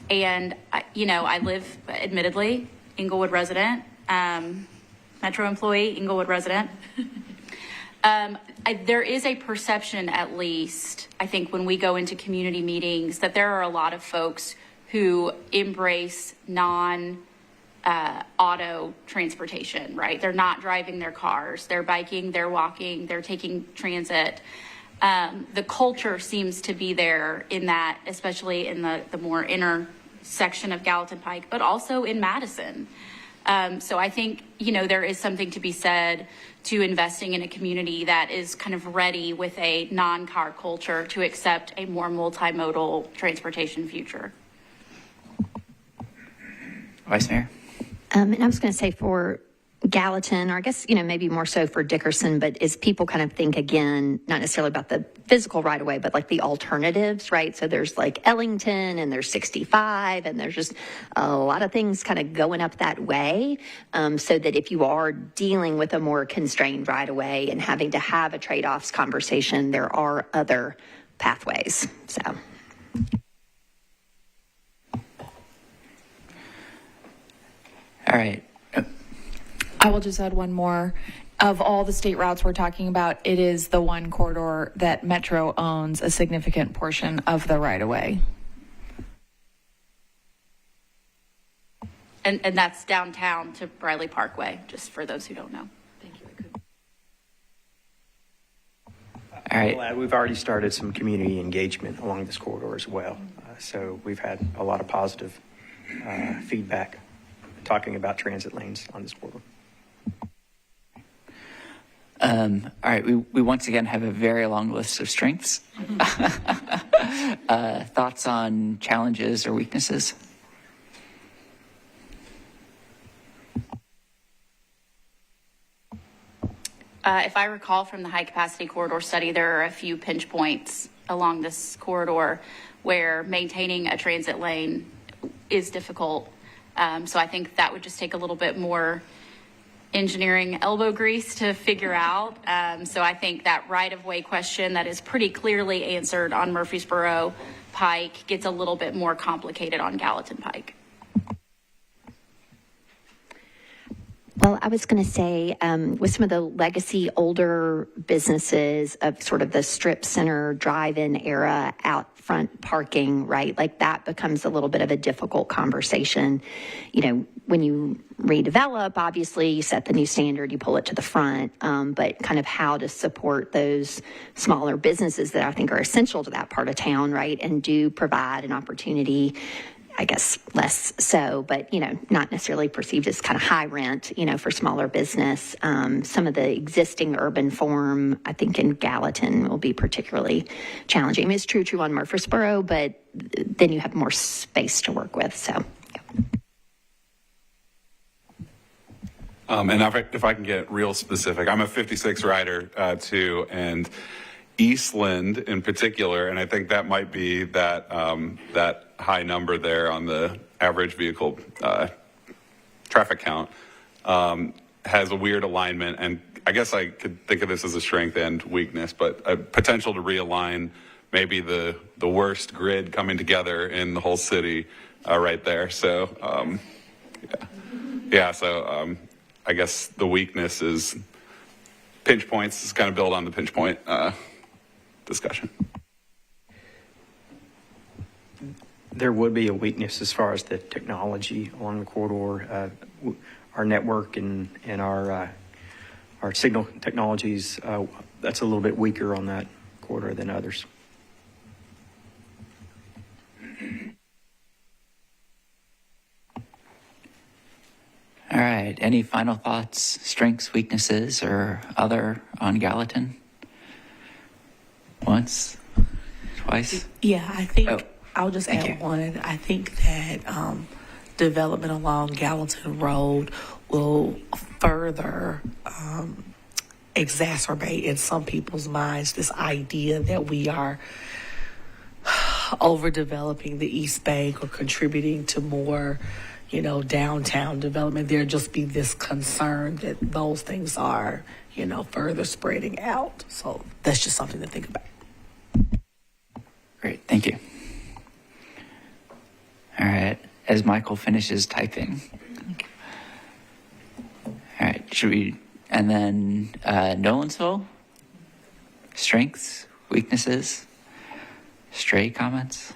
I live, admittedly, Inglewood resident, Metro employee, Inglewood resident. There is a perception, at least, I think, when we go into community meetings, that there are a lot of folks who embrace auto transportation, right? They're not driving their cars, they're biking, they're walking, they're taking transit. The culture seems to be there in that, especially in the more inner section of Gallatin Pike, but also in Madison. So I think, there is something to be said to investing in a community that is kind of ready with a non-car culture to accept a more multimodal transportation future. Vice Mayor? And I was going to say for Gallatin, or I guess, maybe more so for Dickerson, but as people kind of think again, not necessarily about the physical right of way, but like the alternatives, right? So there's like Ellington and there's 65 and there's just a lot of things kind of going up that way. So that if you are dealing with a more constrained right of way and having to have a trade-offs conversation, there are other pathways. So. All right. I will just add one more. Of all the state routes we're talking about, it is the one corridor that Metro owns a significant portion of the right-of-way. And that's downtown to Briley Parkway, just for those who don't know. All right. Well, we've already started some community engagement along this corridor as well. So we've had a lot of positive feedback talking about transit lanes on this corridor. All right, we once again have a very long list of strengths. Thoughts on challenges or weaknesses? If I recall from the high capacity corridor study, there are a few pinch points along this corridor where maintaining a transit lane is difficult. So I think that would just take a little bit more engineering elbow grease to figure out. So I think that right-of-way question that is pretty clearly answered on Murfreesboro Pike gets a little bit more complicated on Gallatin Pike. Well, I was going to say, with some of the legacy older businesses of sort of the strip center drive-in era out front parking, right? Like that becomes a little bit of a difficult conversation. You know, when you redevelop, obviously you set the new standard, you pull it to the front, but kind of how to support those smaller businesses that I think are essential to that part of town, right? And do provide an opportunity, I guess less so, but, you know, not necessarily perceived as kind of high rent, you know, for smaller business. Some of the existing urban form, I think in Gallatin will be particularly challenging. I mean, it's true on Murfreesboro, but then you have more space to work with, so. And if I can get real specific, I'm a 56 rider too, and Eastland in particular, and I think that might be that that high number there on the average vehicle traffic count, has a weird alignment, and I guess I could think of this as a strength and weakness, but a potential to realign maybe the worst grid coming together in the whole city right there. So so I guess the weakness is pinch points, is kind of build on the pinch point discussion. There would be a weakness as far as the technology along the corridor. Our network and our signal technologies, that's a little bit weaker on that corridor than others. All right, any final thoughts, strengths, weaknesses, or other on Gallatin? Once, twice? Yeah, I think Oh. I'll just Thank add you. one. I think that development along Gallatin Road will further exacerbate in some people's minds this idea that we are overdeveloping the East Bank or contributing to more, downtown development. There'll just be this concern that those things are, further spreading out. So that's just something to think about. Great, thank you. All right, as Michael finishes typing. All right, and then Nolansville, strengths, weaknesses, stray comments?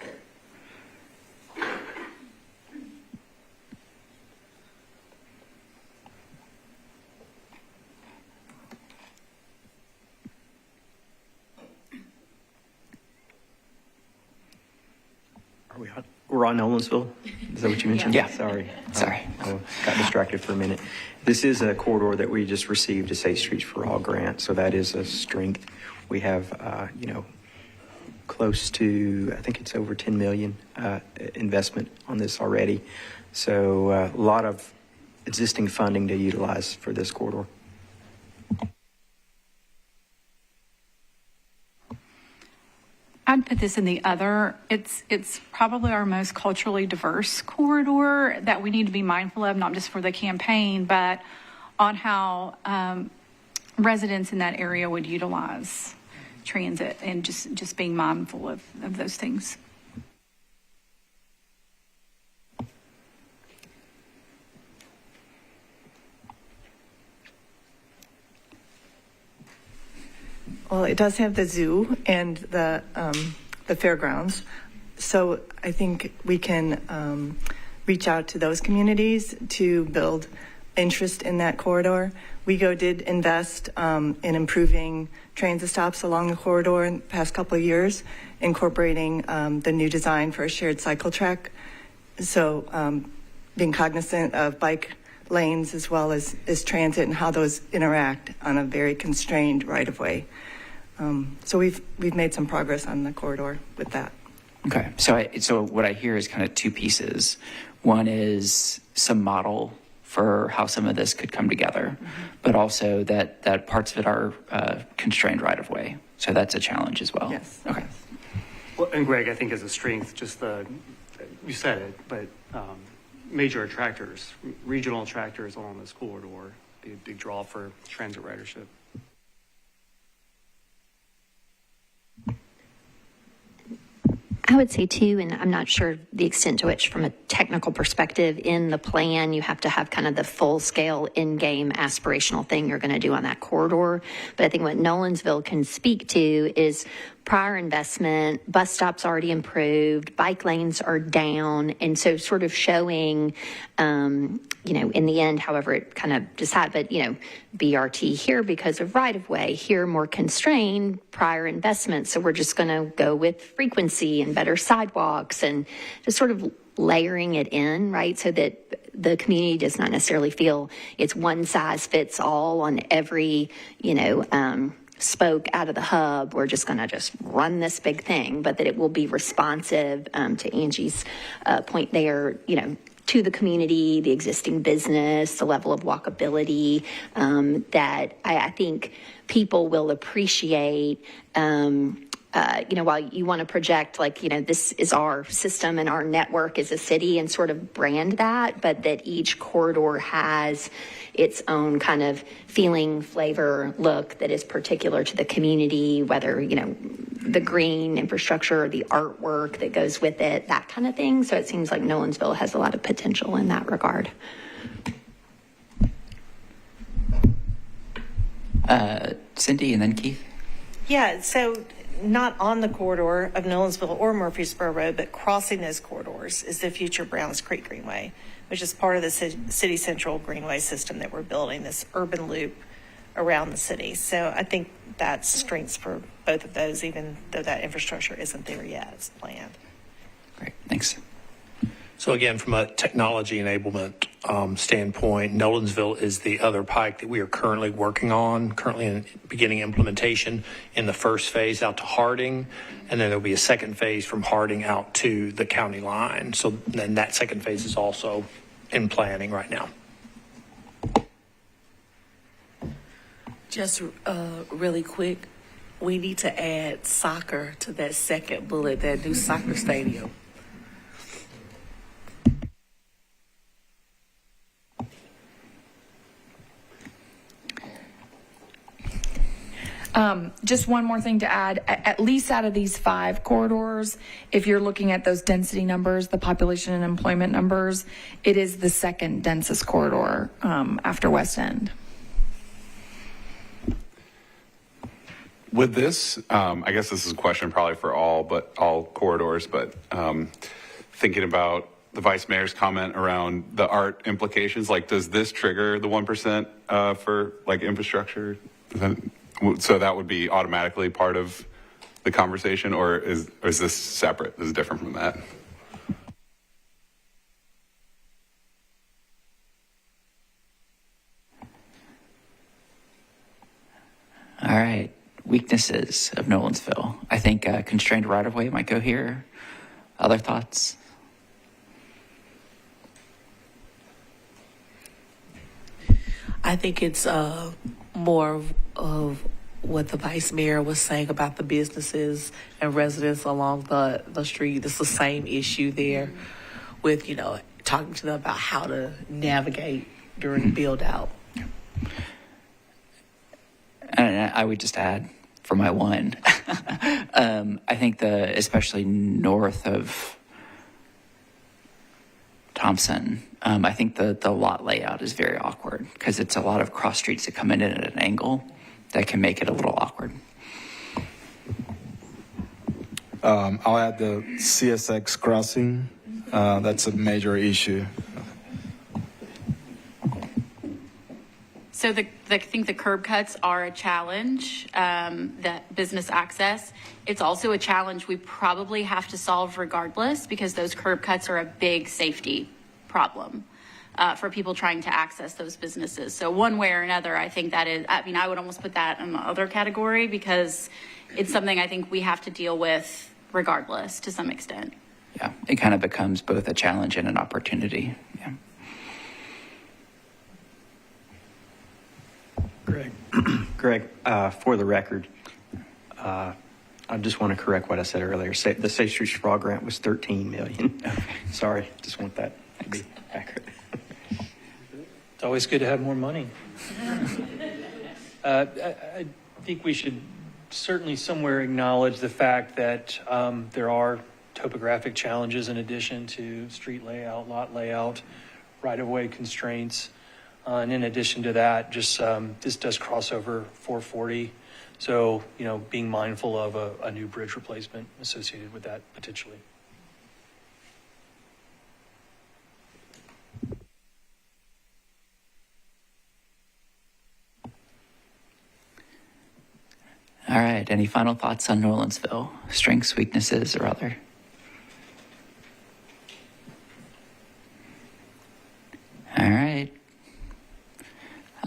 We're on Nolansville? Is that what you mentioned? Yeah. Sorry. Sorry. I got distracted for a minute. This is a corridor that we just received a Safe Streets for All grant, so that is a strength. We have, close to, I think it's over 10 million investment on this already. So a lot of existing funding to utilize for this corridor. I'd put this in the other. It's probably our most culturally diverse corridor that we need to be mindful of, not just for the campaign, but on how residents in that area would utilize transit, and just being mindful of those things. Well, it does have the zoo and the fairgrounds, so I think we can reach out to those communities to build interest in that corridor. WeGo did invest in improving transit stops along the corridor in the past couple of years, incorporating the new design for a shared cycle track. So being cognizant of bike lanes as well as transit and how those interact on a very constrained right-of-way. So we've made some progress on the corridor with that. Okay, so what I hear is kind of two pieces. One is some model for how some of this could come together, but also that parts of it are constrained right of way. So that's a challenge as well. Yes. Okay. Well, and Greg, I think as a strength, just you said it, but major attractors, regional attractors along this corridor, be a big draw for transit ridership. I would say too, and I'm not sure the extent to which from a technical perspective in the plan, you have to have kind of the full scale in-game aspirational thing you're going to do on that corridor. But I think what Nolensville can speak to is prior investment, bus stops already improved, bike lanes are down. And so sort of showing, in the end, however it kind of decided, but, BRT here because of right of way, here more constrained prior investment. So we're just going to go with frequency and better sidewalks and just sort of layering it in, right? So that the community does not necessarily feel it's one size fits all on every, spoke out of the hub. We're just going to just run this big thing, but that it will be responsive to Angie's point there, to the community, the existing business, the level of walkability that I think people will appreciate. While you want to project this is our system and our network as a city and sort of brand that, but that each corridor has its own kind of feeling, flavor, look that is particular to the community, whether, the green infrastructure or the artwork that goes with it, that kind of thing. So it seems like Nolensville has a lot of potential in that regard. Cindy and then Keith. Yeah, so not on the corridor of Nolensville or Murfreesboro Road, but crossing those corridors is the future Browns Creek Greenway, which is part of the City Central Greenway system that we're building, this urban loop around the city. So I think that's strengths for both of those, even though that infrastructure isn't there yet. It's planned. Great, thanks. So again, from a technology enablement standpoint, Nolensville is the other pike that we are currently working on, currently in beginning implementation in the first phase out to Harding, and then there'll be a second phase from Harding out to the county line. So then that second phase is also in planning right now. Just really quick, we need to add soccer to that second bullet, that new soccer stadium. Just one more thing to add, at least out of these 5 corridors, if you're looking at those density numbers, the population and employment numbers, it is the second densest corridor after West End. With this, I guess this is a question probably for all corridors, but thinking about the vice mayor's comment around the art implications, does this trigger the 1% for infrastructure? So that would be automatically part of the conversation, or is this separate? This is different from that? All right, weaknesses of Nolensville. I think constrained right-of-way might go here. Other thoughts? I think it's more of what the vice mayor was saying about the businesses and residents along the street. It's the same issue there with, talking to them about how to navigate during the build out. And I would just add for my one, I think especially north of Thompson, I think the lot layout is very awkward because it's a lot of cross streets that come in at an angle that can make it a little awkward. I'll add the CSX crossing That's a major issue. So I think the curb cuts are a challenge, that business access. It's also a challenge we probably have to solve regardless, because those curb cuts are a big safety problem for people trying to access those businesses. So one way or another, I think that is, I mean, I would almost put that in the other category, because it's something I think we have to deal with regardless to some extent. Yeah, it kind of becomes both a challenge and an opportunity. Yeah. Greg, for the record, I just want to correct what I said earlier. The Safe Streets for All grant was $13 million. Sorry, just want that to be accurate. It's always good to have more money. I think we should certainly somewhere acknowledge the fact that there are topographic challenges in addition to street layout, lot layout, right-of-way constraints. And in addition to that, just this does cross over 440. So, being mindful of a new bridge replacement associated with that potentially. All right. Any final thoughts on Nolensville? Strengths, weaknesses, or other? All right.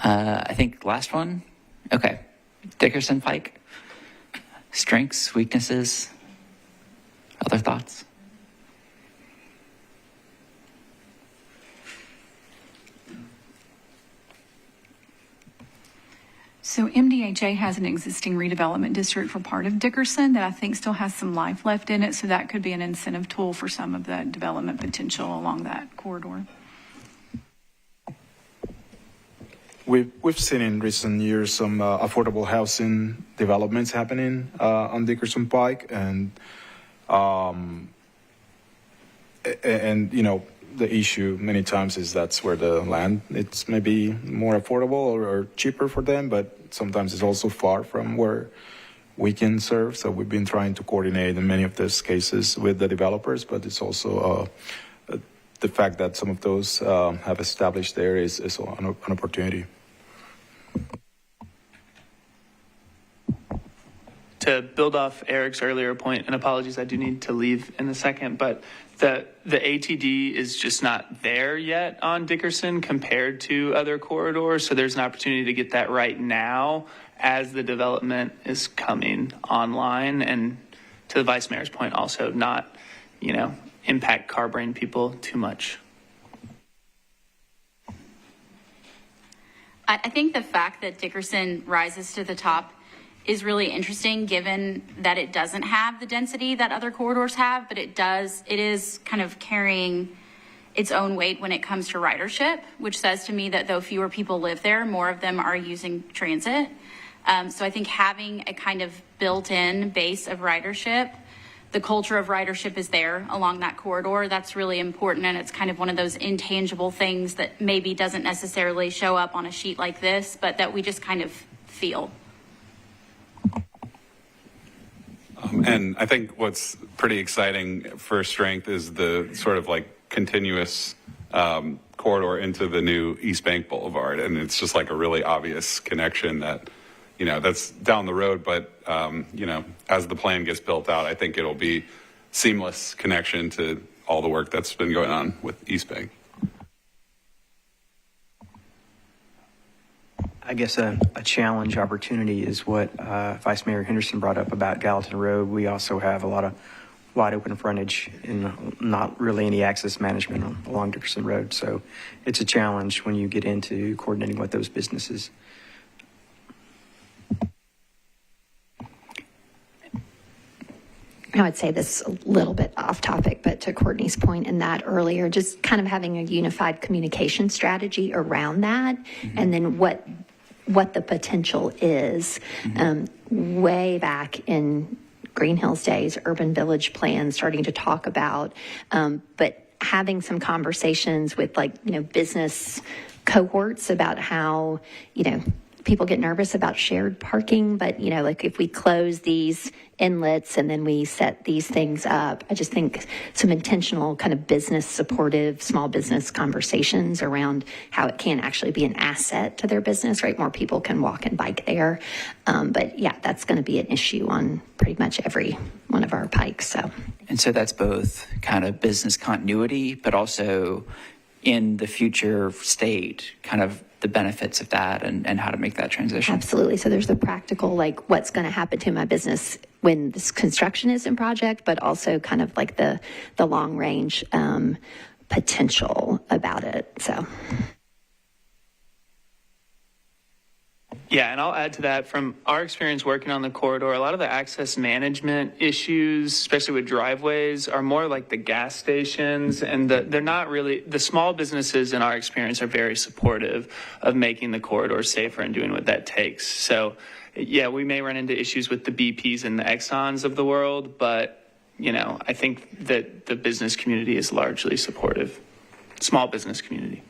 I think last one. Okay. Dickerson Pike. Strengths, weaknesses, other thoughts? So MDHA has an existing redevelopment district for part of Dickerson that I think still has some life left in it. So that could be an incentive tool for some of that development potential along that corridor. We've seen in recent years some affordable housing developments happening on Dickerson Pike, and the issue many times is that's where the land it's maybe more affordable or cheaper for them, but sometimes it's also far from where we can serve. So we've been trying to coordinate in many of those cases with the developers, but it's also the fact that some of those have established there is an opportunity. To build off Eric's earlier point, and apologies, I do need to leave in a second, but the ATD is just not there yet on Dickerson compared to other corridors. So there's an opportunity to get that right now as the development is coming online. And to the Vice Mayor's point, also not, impact car brain people too much. I think the fact that Dickerson rises to the top is really interesting, given that it doesn't have the density that other corridors have, but it is kind of carrying its own weight when it comes to ridership, which says to me that though fewer people live there, more of them are using transit. So I think having a kind of built-in base of ridership, the culture of ridership is there along that corridor. That's really important, and it's kind of one of those intangible things that maybe doesn't necessarily show up on a sheet like this, but that we just kind of feel. And I think what's pretty exciting for Strength is the sort of like continuous corridor into the new East Bank Boulevard. And it's just like a really obvious connection that, that's down the road. But, as the plan gets built out, I think it'll be seamless connection to all the work that's been going on with East Bank. I guess a challenge opportunity is what Vice Mayor Henderson brought up about Gallatin Road. We also have a lot of wide open frontage and not really any access management along Dickerson Road. So it's a challenge when you get into coordinating with those businesses. I would say this a little bit off topic, but to Courtney's point in that earlier, just kind of having a unified communication strategy around that, and then what the potential is. Way back in Green Hills days, urban village plans starting to talk about, but having some conversations with business cohorts about how, people get nervous about shared parking, but like if we close these inlets and then we set these things up, I just think some intentional kind of business supportive, small business conversations around how it can actually be an asset to their business, right? More people can walk and bike there. But yeah, that's going to be an issue on pretty much every one of our pikes. So. And so that's both kind of business continuity, but also in the future state, kind of the benefits of that and how to make that transition. Absolutely. So there's the practical, like what's going to happen to my business when this construction is in project, but also kind of like the long range potential about it. So. Yeah, and I'll add to that from our experience working on the corridor, a lot of the access management issues, especially with driveways, are more like the gas stations, and they're not really, the small businesses in our experience are very supportive of making the corridor safer and doing what that takes. So yeah, we may run into issues with the BPs and the Exxons of the world, but I think that the business community is largely supportive, small business community.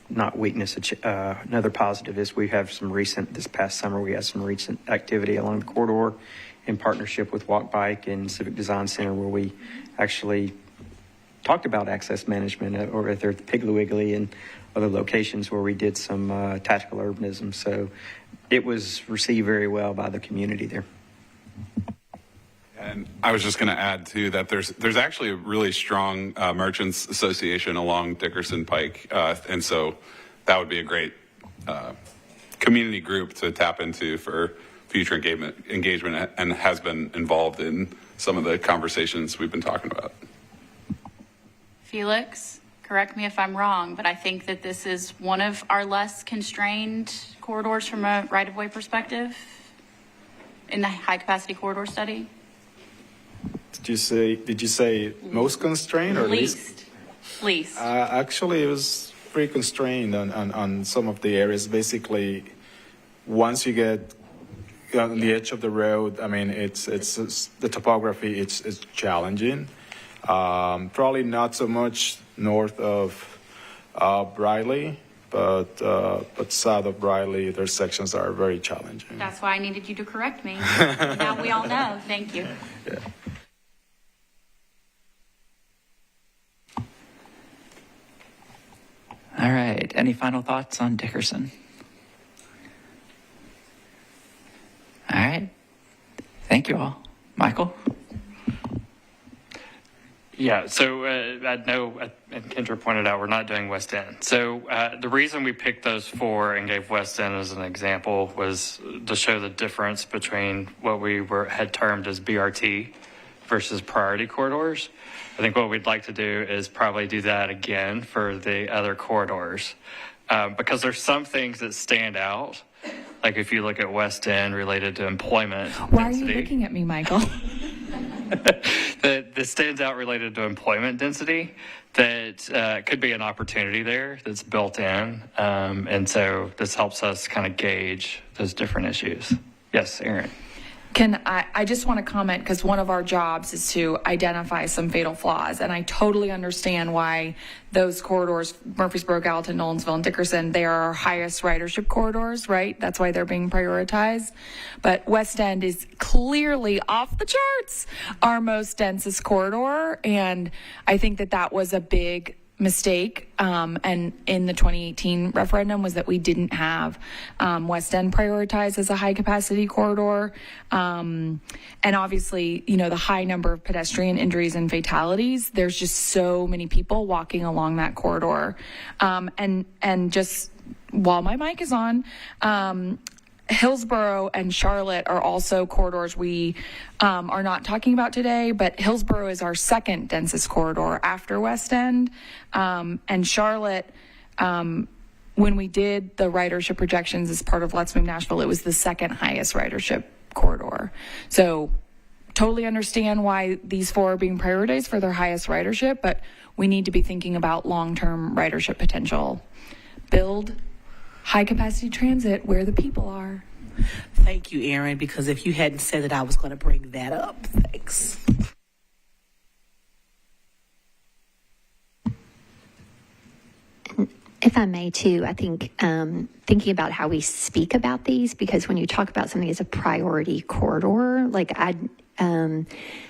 Not weakness, another positive is this past summer, we had some recent activity along the corridor in partnership with Walk Bike and Civic Design Center, where we actually talked about access management over at the Piggly Wiggly and other locations where we did some tactical urbanism. So it was received very well by the community there. And I was just going to add too that there's actually a really strong merchants association along Dickerson Pike, and so that would be a great community group to tap into for future engagement, and has been involved in some of the conversations we've been talking about. Felix, correct me if I'm wrong, but I think that this is one of our less constrained corridors from a right-of-way perspective in the high-capacity corridor study. Did you say most constrained or least? Least. Actually, it was pretty constrained on some of the areas. Basically, once you get on the edge of the road, I mean, it's the topography. It's challenging. Probably not so much north of Briley, but south of Briley, their sections are very challenging. That's why I needed you to correct me. Now we all know. Thank you. Yeah. All right. Any final thoughts on Dickerson? All right. Thank you all. Michael? Yeah, so I know, and Kendra pointed out, we're not doing West End. So the reason we picked those four and gave West End as an example was to show the difference between what we had termed as BRT versus priority corridors. I think what we'd like to do is probably do that again for the other corridors, because there's some things that stand out. Like if you look at West End related to employment Why density, are you looking at me, Michael? that stands out related to employment density, that could be an opportunity there that's built in. And so this helps us kind of gauge those different issues. Yes, Aaron. I just want to comment, because one of our jobs is to identify some fatal flaws, and I totally understand why those corridors, Murfreesboro, Gallatin, Nolensville, and Dickerson, they are our highest ridership corridors, right? That's why they're being prioritized. But West End is clearly off the charts, our most densest corridor, and I think that was a big mistake, and in the 2018 referendum, was that we didn't have West End prioritized as a high capacity corridor, and obviously, the high number of pedestrian injuries and fatalities. There's just so many people walking along that corridor, and just while my mic is on, Hillsborough and Charlotte are also corridors we are not talking about today, but Hillsborough is our second densest corridor after West End. And Charlotte, when we did the ridership projections as part of Let's Move Nashville, it was the second highest ridership corridor. So totally understand why these four are being prioritized for their highest ridership, but we need to be thinking about long-term ridership potential. Build high-capacity transit where the people are. Thank you, Aaron, because if you hadn't said it, I was going to bring that up. Thanks. If I may too, I think thinking about how we speak about these, because when you talk about something as a priority corridor, like I mean,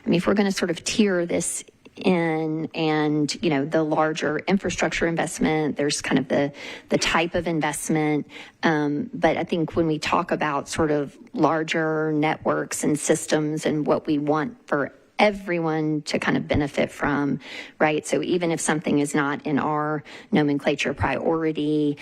if we're going to sort of tier this in, and the larger infrastructure investment, there's kind of the type of investment, but I think when we talk about sort of larger networks and systems and what we want for everyone to kind of benefit from, right? So even if something is not in our nomenclature priority,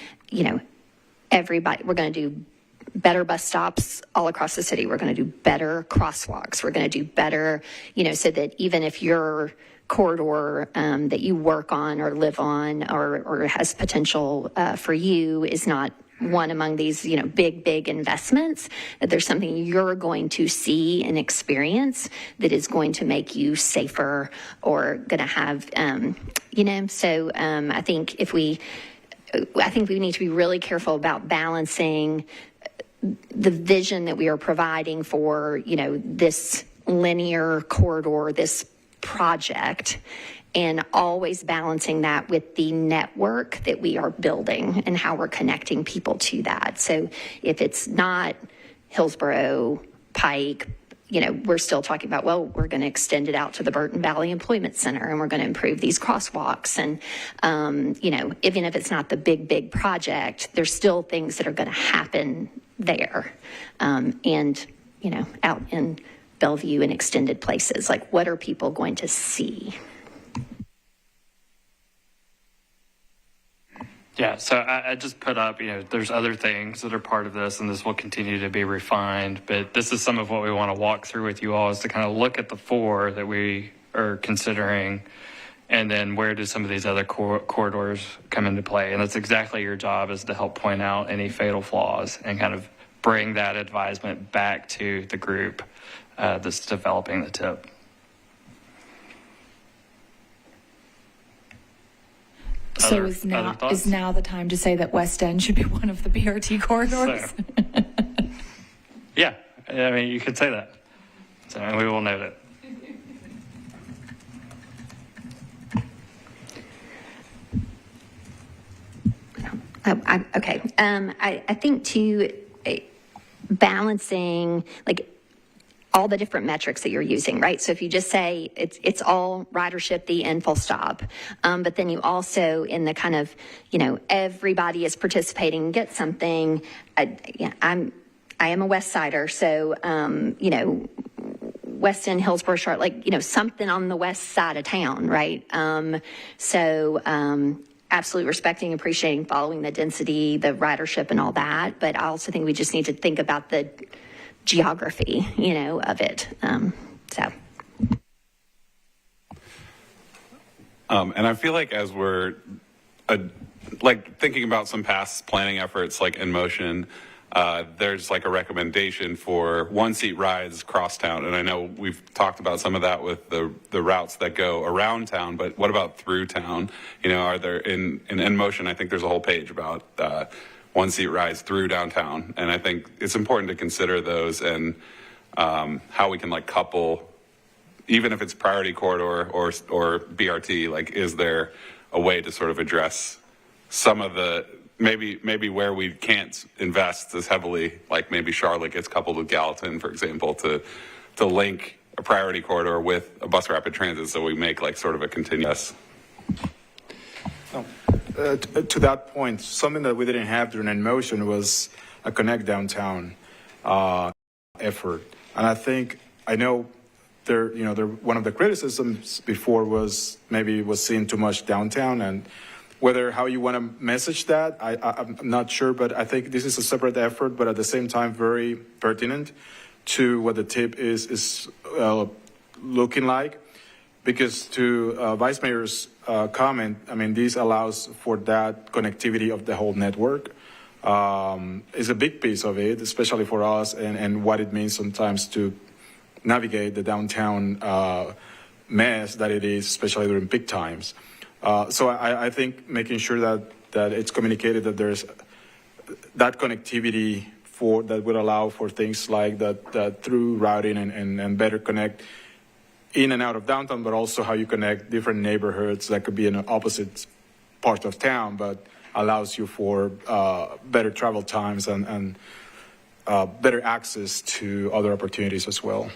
everybody, we're going to do better bus stops all across the city. We're going to do better crosswalks. We're going to do better, so that even if your corridor that you work on or live on or has potential for you is not one among these, big investments, that there's something you're going to see and experience that is going to make you safer or going to have, so I think I think we need to be really careful about balancing the vision that we are providing for, this linear corridor, this project, and always balancing that with the network that we are building and how we're connecting people to that. So if it's not Hillsborough, Pike, we're still talking about, well, we're going to extend it out to the Burton Valley Employment Center, and we're going to improve these crosswalks. And, even if it's not the big project, there's still things that are going to happen there. And, out in Bellevue and extended places, like what are people going to see? Yeah, so I just put up, there's other things that are part of this, and this will continue to be refined. But this is some of what we want to walk through with you all, is to kind of look at the 4 that we are considering, and then where do some of these other corridors come into play. And that's exactly your job, is to help point out any fatal flaws and kind of bring that advisement back to the group that's developing the tip. So is now the time to say that West End should be one of the BRT corridors? So, yeah, I mean, you could say that. So, and we will note it. Okay. I think too, balancing like all the different metrics that you're using, right? So if you just say it's all ridership, the end, full stop, but then you also in the kind of, everybody is participating, get something. I am a West Sider, so West End, Hillsborough, Charlotte, something on the west side of town, right? Absolutely respecting, appreciating, following the density, the ridership, and all that. But I also think we just need to think about the geography, of it. And I feel like as we're thinking about some past planning efforts like in motion, there's like a recommendation for 1-seat rides cross town. And I know we've talked about some of that with the routes that go around town, but what about through town? Are there in motion, I think there's a whole page about 1-seat rides through downtown. And I think it's important to consider those and how we can couple, even if it's priority corridor or BRT, is there a way to sort of address some of the, maybe where we can't invest as heavily, like maybe Charlotte gets coupled with Gallatin, for example, to link a priority corridor with a bus rapid transit, so we make sort of a continuous. To that point, something that we didn't have during In Motion was a Connect Downtown effort. And I know one of the criticisms before was maybe it was seeing too much downtown, and how you want to message that, I'm not sure, but I think this is a separate effort, but at the same time very pertinent to what the tip is looking like. Because to Vice Mayor's comment, this allows for that connectivity of the whole network. Is a big piece of it, especially for us, and what it means sometimes to navigate the downtown mess that it is, especially during peak times. So I think making sure that it's communicated that there's that connectivity that would allow for things like that through routing and better connect in and out of downtown, but also how you connect different neighborhoods that could be in an opposite part of town, but allows you for better travel times and better access to other opportunities as well.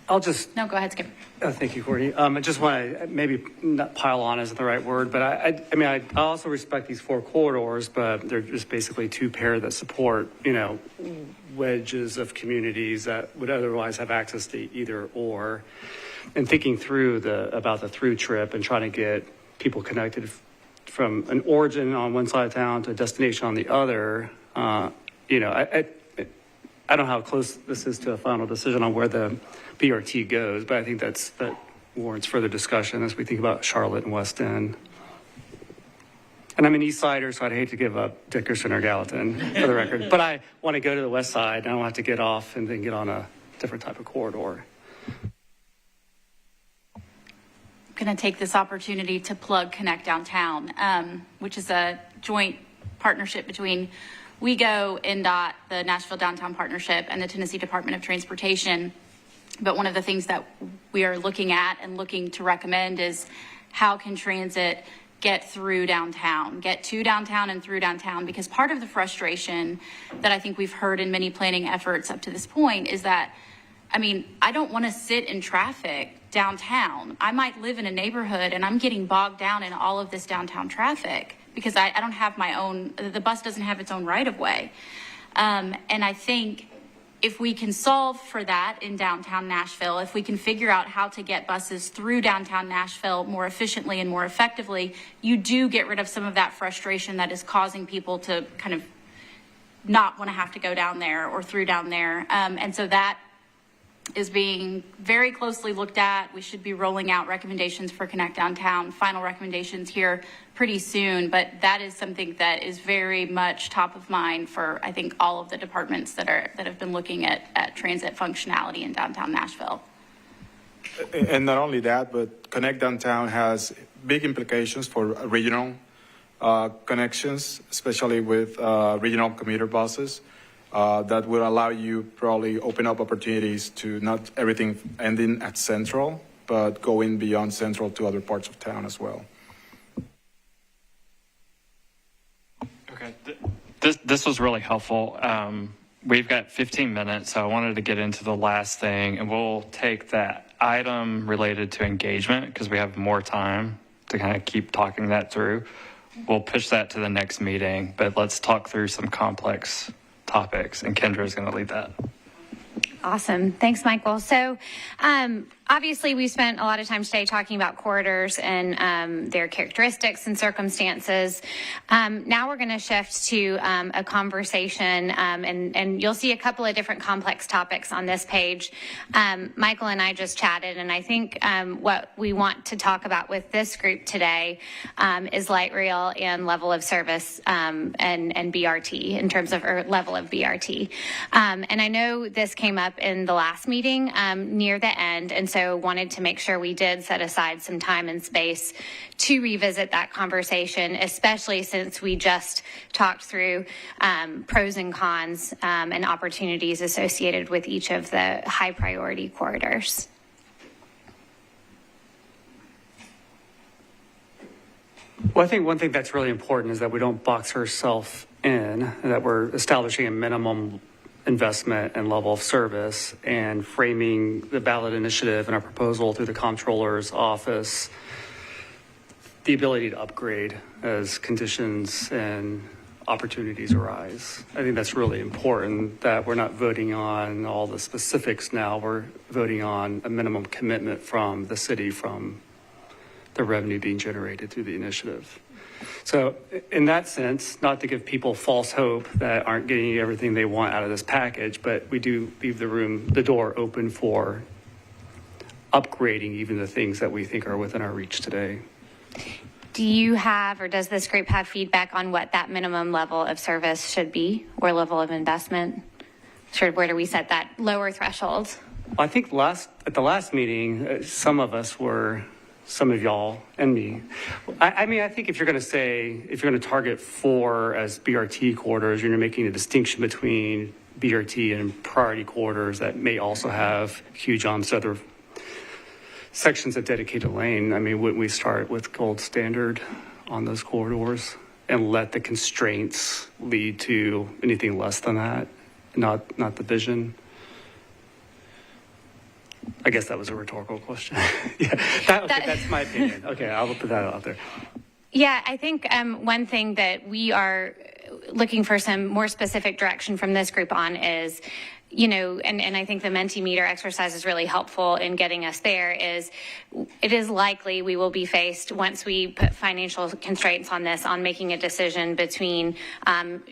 I'll just. No, go ahead, Skip. Thank you, Courtney. I just want to maybe not pile on isn't the right word, but I mean, I also respect these 4 corridors, but they're just basically 2 pairs that support, wedges of communities that would otherwise have access to either or. And thinking through about the through trip and trying to get people connected from an origin on one side of town to a destination on the other, I don't know how close this is to a final decision on where the BRT goes, but I think that warrants further discussion as we think about Charlotte and West End. And I'm an East Sider, so I'd hate to give up Dickerson or Gallatin, for the record. But I want to go to the West Side, and I don't have to get off and then get on a different type of corridor. I'm going to take this opportunity to plug Connect Downtown, which is a joint partnership between WeGo, NDOT, the Nashville Downtown Partnership, and the Tennessee Department of Transportation. But one of the things that we are looking at and looking to recommend is how can transit get through downtown, get to downtown and through downtown, because part of the frustration that I think we've heard in many planning efforts up to this point is that, I don't want to sit in traffic downtown. I might live in a neighborhood and I'm getting bogged down in all of this downtown traffic because I don't have my own, the bus doesn't have its own right of way. And I think if we can solve for that in downtown Nashville, if we can figure out how to get buses through downtown Nashville more efficiently and more effectively, you do get rid of some of that frustration that is causing people to kind of not want to have to go down there or through down there. And so that is being very closely looked at. We should be rolling out recommendations for Connect Downtown, final recommendations here pretty soon, but that is something that is very much top of mind for, I think, all of the departments that have been looking at transit functionality in downtown Nashville. And not only that, but Connect Downtown has big implications for regional connections, especially with regional commuter buses. That will allow you probably open up opportunities to not everything ending at Central, but going beyond Central to other parts of town as well. Okay, this was really helpful. We've got 15 minutes, so I wanted to get into the last thing, and we'll take that item related to engagement because we have more time to kind of keep talking that through. We'll push that to the next meeting, but let's talk through some complex topics, and Kendra is going to lead that. Awesome. Thanks, Michael. So obviously we spent a lot of time today talking about corridors and their characteristics and circumstances. Now we're going to shift to a conversation, and you'll see a couple of different complex topics on this page. Michael and I just chatted, and I think what we want to talk about with this group today is light rail and level of service and BRT in terms of level of BRT. And I know this came up in the last meeting near the end, and so wanted to make sure we did set aside some time and space to revisit that conversation, especially since we just talked through pros and cons and opportunities associated with each of the high priority corridors. Well, I think one thing that's really important is that we don't box ourselves in, and that we're establishing a minimum investment and level of service and framing the ballot initiative and our proposal through the comptroller's office, the ability to upgrade as conditions and opportunities arise. I think that's really important, that we're not voting on all the specifics now. We're voting on a minimum commitment from the city, from the revenue being generated through the initiative. So in that sense, not to give people false hope that aren't getting everything they want out of this package, but we do leave the door open for upgrading even the things that we think are within our reach today. Do you have, or does this group have feedback on what that minimum level of service should be, or level of investment? Sure, where do we set that lower threshold? I think at the last meeting, some of y'all and me. I mean, I think if you're going to target 4 as BRT corridors, you're making a distinction between BRT and priority corridors that may also have huge on-center sections of dedicated lane, I mean, wouldn't we start with gold standard on those corridors and let the constraints lead to anything less than that, not the vision? I guess that was a rhetorical question. Yeah, that's my opinion. Okay, I'll put that out there. Yeah, I think one thing that we are looking for some more specific direction from this group on is, you know, and I think the Mentimeter exercise is really helpful in getting us there, is it is likely we will be faced, once we put financial constraints on this, on making a decision between,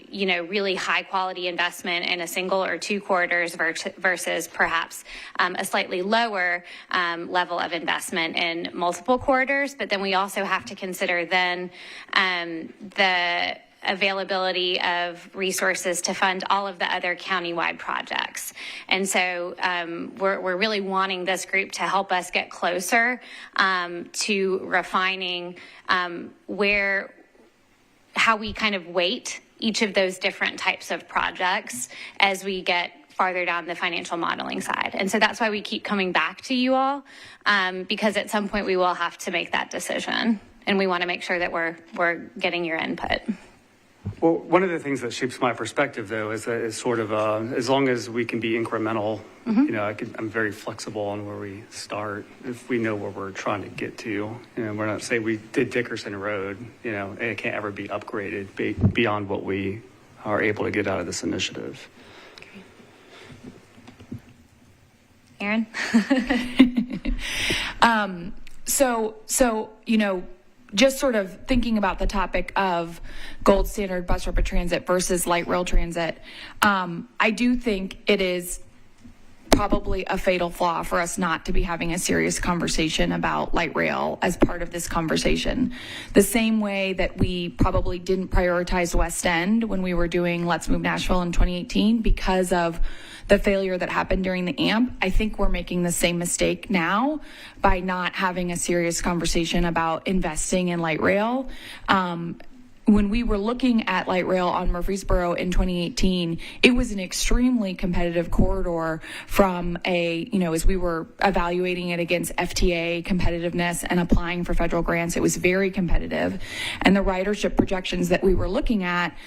you know, really high quality investment in a single or two corridors versus perhaps a slightly lower level of investment in multiple corridors. But then we also have to consider then the availability of resources to fund all of the other countywide projects. And so we're really wanting this group to help us get closer to refining how we kind of weight each of those different types of projects as we get farther down the financial modeling side. And so that's why we keep coming back to you all, because at some point we will have to make that decision. And we want to make sure that we're getting your input. Well, one of the things that shapes my perspective, though, is that it's sort of as long as we can be incremental, you know, I'm very flexible on where we start. If we know where we're trying to get to, you know, we're not saying we did Dickerson Road, you know, and it can't ever be upgraded beyond what we are able to get out of this initiative. Aaron? So, you know, just sort of thinking about the topic of gold standard bus rapid transit versus light rail transit, I do think it is probably a fatal flaw for us not to be having a serious conversation about light rail as part of this conversation. The same way that we probably didn't prioritize West End when we were doing Let's Move Nashville in 2018 because of the failure that happened during the AMP, I think we're making the same mistake now by not having a serious conversation about investing in light rail. When we were looking at light rail on Murfreesboro in 2018, it was an extremely competitive corridor from as we were evaluating it against FTA competitiveness and applying for federal grants, it was very competitive. And the ridership projections that we were looking at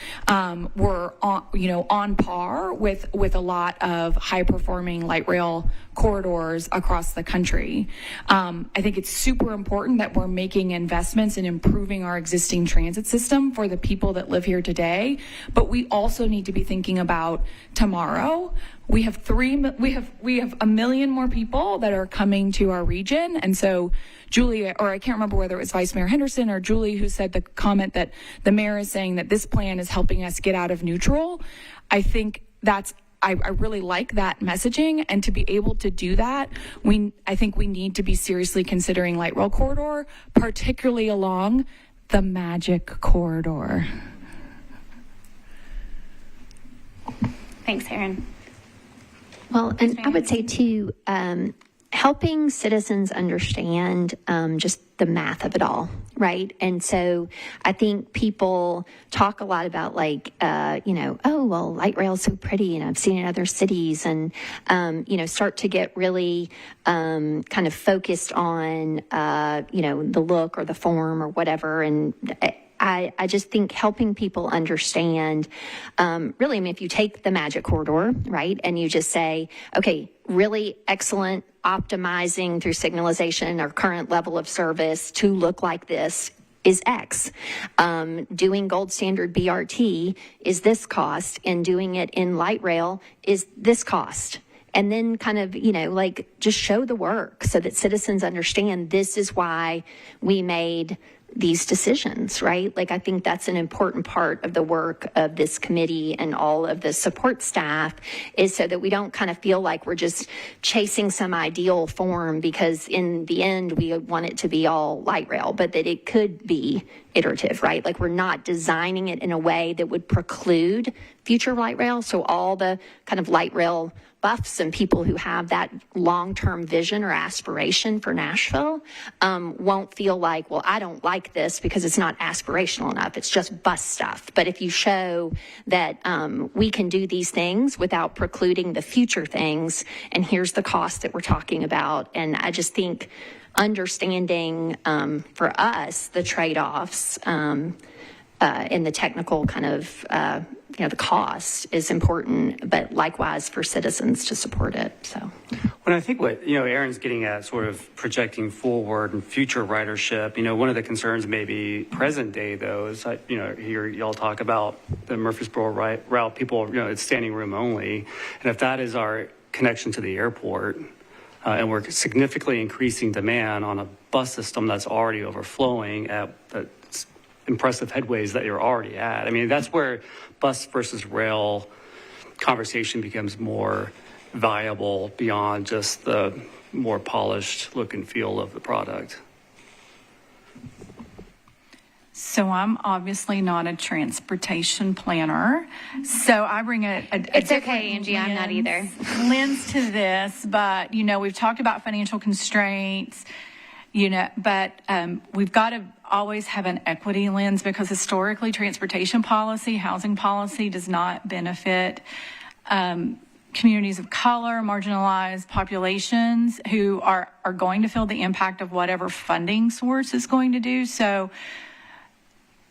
were on par with a lot of high performing light rail corridors across the country. I think it's super important that we're making investments in improving our existing transit system for the people that live here today, but we also need to be thinking about tomorrow. We have 1 million more people that are coming to our region, and so Julie, or I can't remember whether it was Vice Mayor Henderson or Julie who said the comment that the mayor is saying that this plan is helping us get out of neutral. I think I really like that messaging, and to be able to do that, I think we need to be seriously considering light rail corridor, particularly along the Magic Corridor. Thanks, Erin. Well, and I would say too, helping citizens understand just the math of it all, right? And so I think people talk a lot about oh, well, light rail is so pretty and I've seen it in other cities, and, start to get really kind of focused on, the look or the form or whatever. And I just think helping people understand, really, I mean, if you take the Magic Corridor, right, and you just say, okay, really excellent optimizing through signalization our current level of service to look like this is X. Doing gold standard BRT is this cost, and doing it in light rail is this cost. And then kind of, just show the work so that citizens understand this is why we made these decisions, right? Like, I think that's an important part of the work of this committee and all of the support staff, is so that we don't kind of feel like we're just chasing some ideal form, because in the end we want it to be all light rail, but that it could be iterative, right? Like, we're not designing it in a way that would preclude future light rail. So all the kind of light rail buffs and people who have that long-term vision or aspiration for Nashville won't feel like, well, I don't like this because it's not aspirational enough. It's just bus stuff. But if you show that we can do these things without precluding the future things, and here's the cost that we're talking about, and I just think understanding for us the trade-offs in the technical kind of the cost is important, but likewise for citizens to support it. So, when I think what Aaron's getting at, sort of projecting forward and future ridership, one of the concerns maybe present day though is hear y'all talk about the Murfreesboro route. People, it's standing room only, and if that is our connection to the airport, and we're significantly increasing demand on a bus system that's already overflowing at the impressive headways that you're already at. I mean, that's where bus versus rail conversation becomes more viable beyond just the more polished look and feel of the product. So I'm obviously not a transportation planner. So I bring It's okay, Angie, I'm not either. Lens to this, but we've talked about financial constraints, but we've got to always have an equity lens, because historically transportation policy, housing policy does not benefit communities of color, marginalized populations who are going to feel the impact of whatever funding source is going to do. So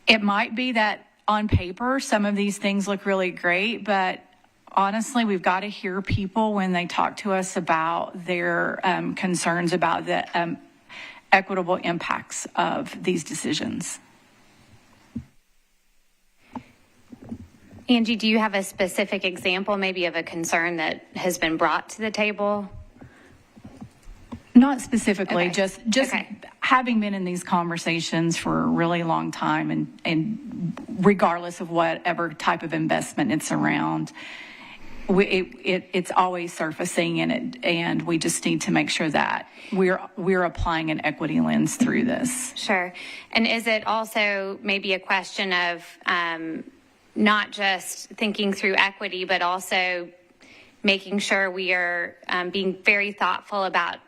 it might be that on paper, some of these things look really great, but honestly, we've got to hear people when they talk to us about their concerns about the equitable impacts of these decisions. Angie, do you have a specific example maybe of a concern that has been brought to the table? Not specifically, Okay. just having been in these conversations for a really long time, and regardless of whatever type of investment it's around, it's always surfacing, and we just need to make sure that we're applying an equity lens through this. Sure. And is it also maybe a question of not just thinking through equity, but also making sure we are being very thoughtful about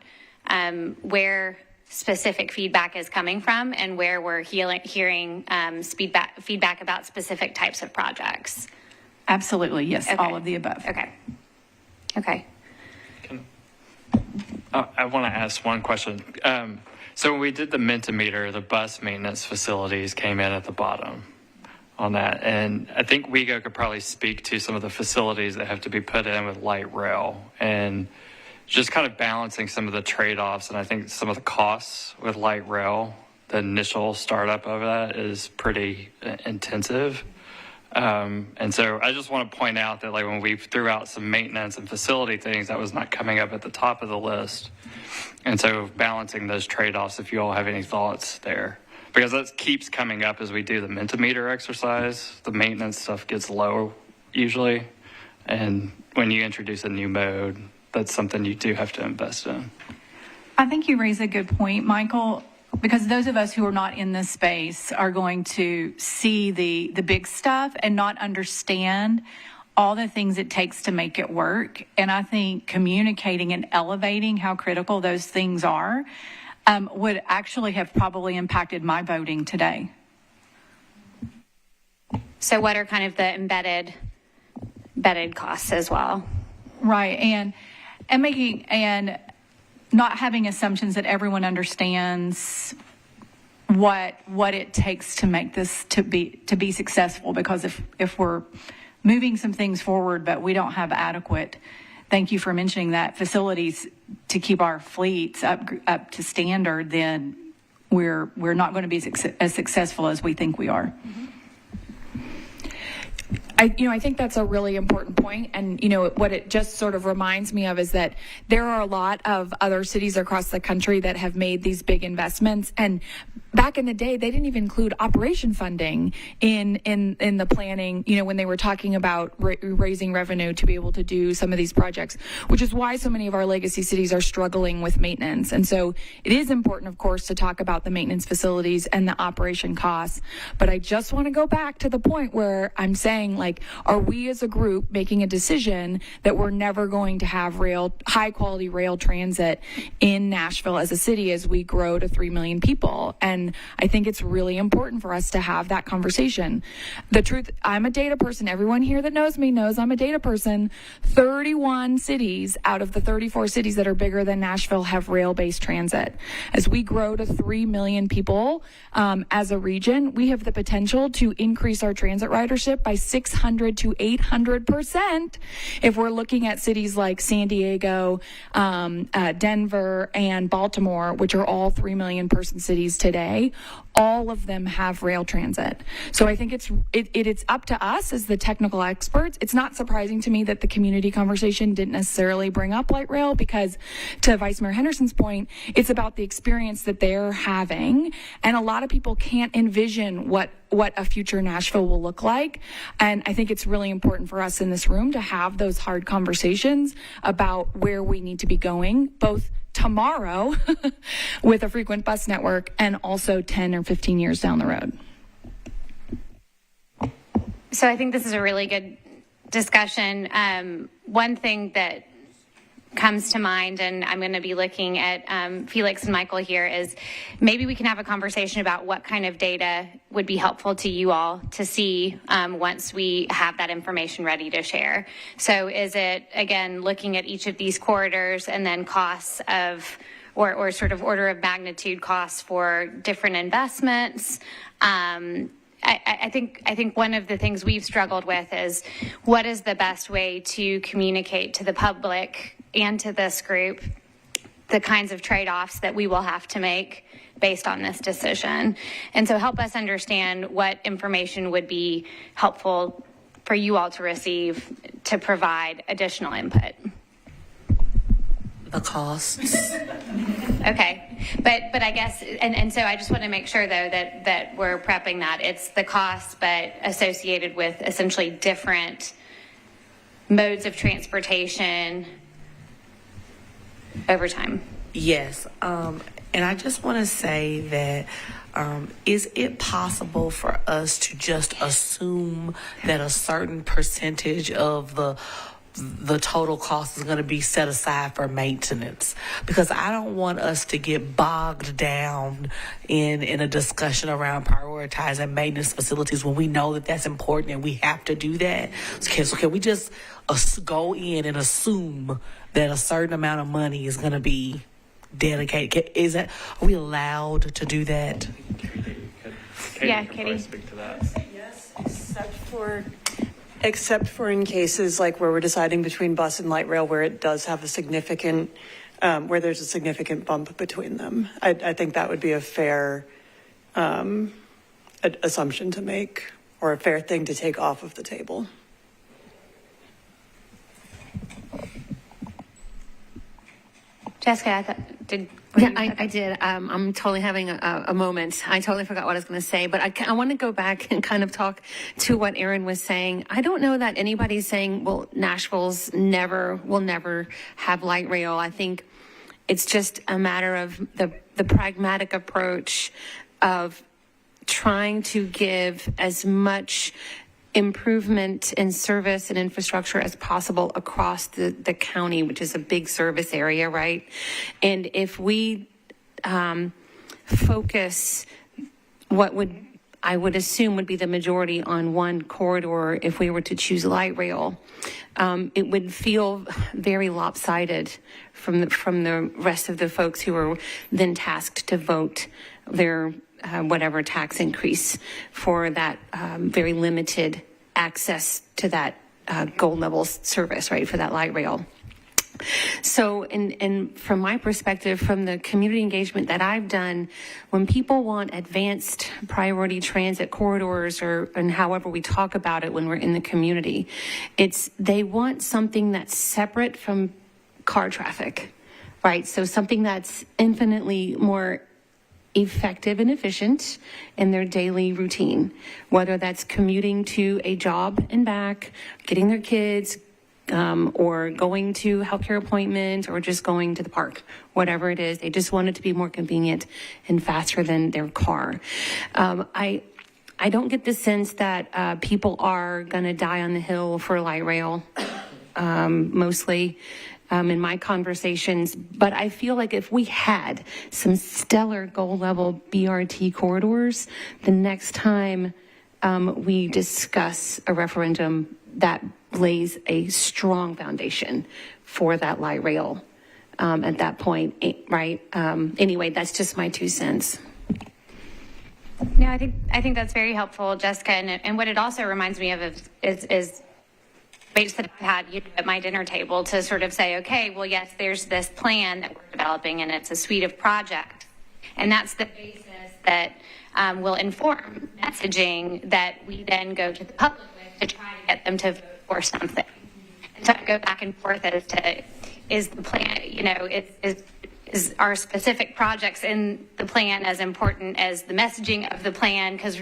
where specific feedback is coming from and where we're hearing feedback about specific types of projects? Absolutely, yes, Okay. all of the above. Okay. I want to ask one question. So when we did the Mentimeter, the bus maintenance facilities came in at the bottom on that. And I think WEGO could probably speak to some of the facilities that have to be put in with light rail, and just kind of balancing some of the trade-offs. And I think some of the costs with light rail, the initial startup of that is pretty intensive. And so I just want to point out that when we threw out some maintenance and facility things, that was not coming up at the top of the list. And so balancing those trade-offs, if you all have any thoughts there, because that keeps coming up as we do the Mentimeter exercise. The maintenance stuff gets low usually. And when you introduce a new mode, that's something you do have to invest in. I think you raise a good point, Michael, because those of us who are not in this space are going to see the big stuff and not understand all the things it takes to make it work. And I think communicating and elevating how critical those things are would actually have probably impacted my voting today. So what are kind of the embedded costs as well? Right, and not having assumptions that everyone understands what it takes to make this to be successful. Because if we're moving some things forward, but we don't have adequate, thank you for mentioning that, facilities to keep our fleets up to standard, then we're not going to be as successful as we think we are. Mm-hmm. I think that's a really important point. And, what it just sort of reminds me of is that there are a lot of other cities across the country that have made these big investments. And back in the day, they didn't even include operation funding in the planning, when they were talking about raising revenue to be able to do some of these projects, which is why so many of our legacy cities are struggling with maintenance. And so it is important, of course, to talk about the maintenance facilities and the operation costs. But I just want to go back to the point where I'm saying, Like, are we as a group making a decision that we're never going to have high quality rail transit in Nashville as a city as we grow to 3 million people? And I think it's really important for us to have that conversation. The truth, I'm a data person. Everyone here that knows me knows I'm a data person. 31 cities out of the 34 cities that are bigger than Nashville have rail-based transit. As we grow to 3 million people as a region, we have the potential to increase our transit ridership by 600 to 800% if we're looking at cities like San Diego, Denver, and Baltimore, which are all 3 million person cities today. All of them have rail transit. So I think it's up to us as the technical experts. It's not surprising to me that the community conversation didn't necessarily bring up light rail, because to Vice Mayor Henderson's point, it's about the experience that they're having. And a lot of people can't envision what a future Nashville will look like. And I think it's really important for us in this room to have those hard conversations about where we need to be going, both tomorrow with a frequent bus network and also 10 or 15 years down the road. So I think this is a really good discussion. One thing that comes to mind, and I'm going to be looking at Felix and Michael here, is maybe we can have a conversation about what kind of data would be helpful to you all to see once we have that information ready to share. So is it, again, looking at each of these corridors and then costs of, or sort of order of magnitude costs for different investments? I think one of the things we've struggled with is what is the best way to communicate to the public and to this group the kinds of trade-offs that we will have to make based on this decision. And so help us understand what information would be helpful for you all to receive to provide additional input. The costs. Okay, but I guess, and so I just want to make sure though that we're prepping that it's the cost, but associated with essentially different modes of transportation over time. Yes, and I just want to say that is it possible for us to just assume that a certain percentage of the total cost is going to be set aside for maintenance? Because I don't want us to get bogged down in a discussion around prioritizing maintenance facilities when we know that that's important and we have to do that. So can we just go in and assume that a certain amount of money is going to be dedicated? Are we allowed to do that? Yeah, Katie. Yes, except for in cases like where we're deciding between bus and light rail, where it does have a significant, where there's a significant bump between them. I think that would be a fair assumption to make, or a fair thing to take off of the table. Jessica, I did. I'm totally having a moment. I totally forgot what I was going to say, but I want to go back and kind of talk to what Aaron was saying. I don't know that anybody's saying, well, Nashville's will never have light rail. I think it's just a matter of the pragmatic approach of trying to give as much improvement in service and infrastructure as possible across the county, which is a big service area, right? And if we focus I would assume would be the majority on one corridor, if we were to choose light rail, it would feel very lopsided from the rest of the folks who are then tasked to vote their whatever tax increase for that very limited access to that gold level service, right, for that light rail. So, and from my perspective, from the community engagement that I've done, when people want advanced priority transit corridors, and however we talk about it when we're in the community, they want something that's separate from car traffic, right? So something that's infinitely more effective and efficient in their daily routine, whether that's commuting to a job and back, getting their kids, or going to healthcare appointments, or just going to the park, whatever it is. They just want it to be more convenient and faster than their car. I don't get the sense that people are going to die on the hill for light rail, mostly in my conversations. But I feel like if we had some stellar goal level BRT corridors, the next time we discuss a referendum that lays a strong foundation for that light rail at that point, right? Anyway, that's just my 2 cents. No, I think that's very helpful, Jessica. And what it also reminds me of is debates that I've had at my dinner table to sort of say, okay, well, yes, there's this plan that we're developing, and it's a suite of projects, and that's the basis that will inform messaging that we then go to the public with to try to get them to vote for something. And so I go back and forth as to, is the plan, is our specific projects in the plan as important as the messaging of the plan? Because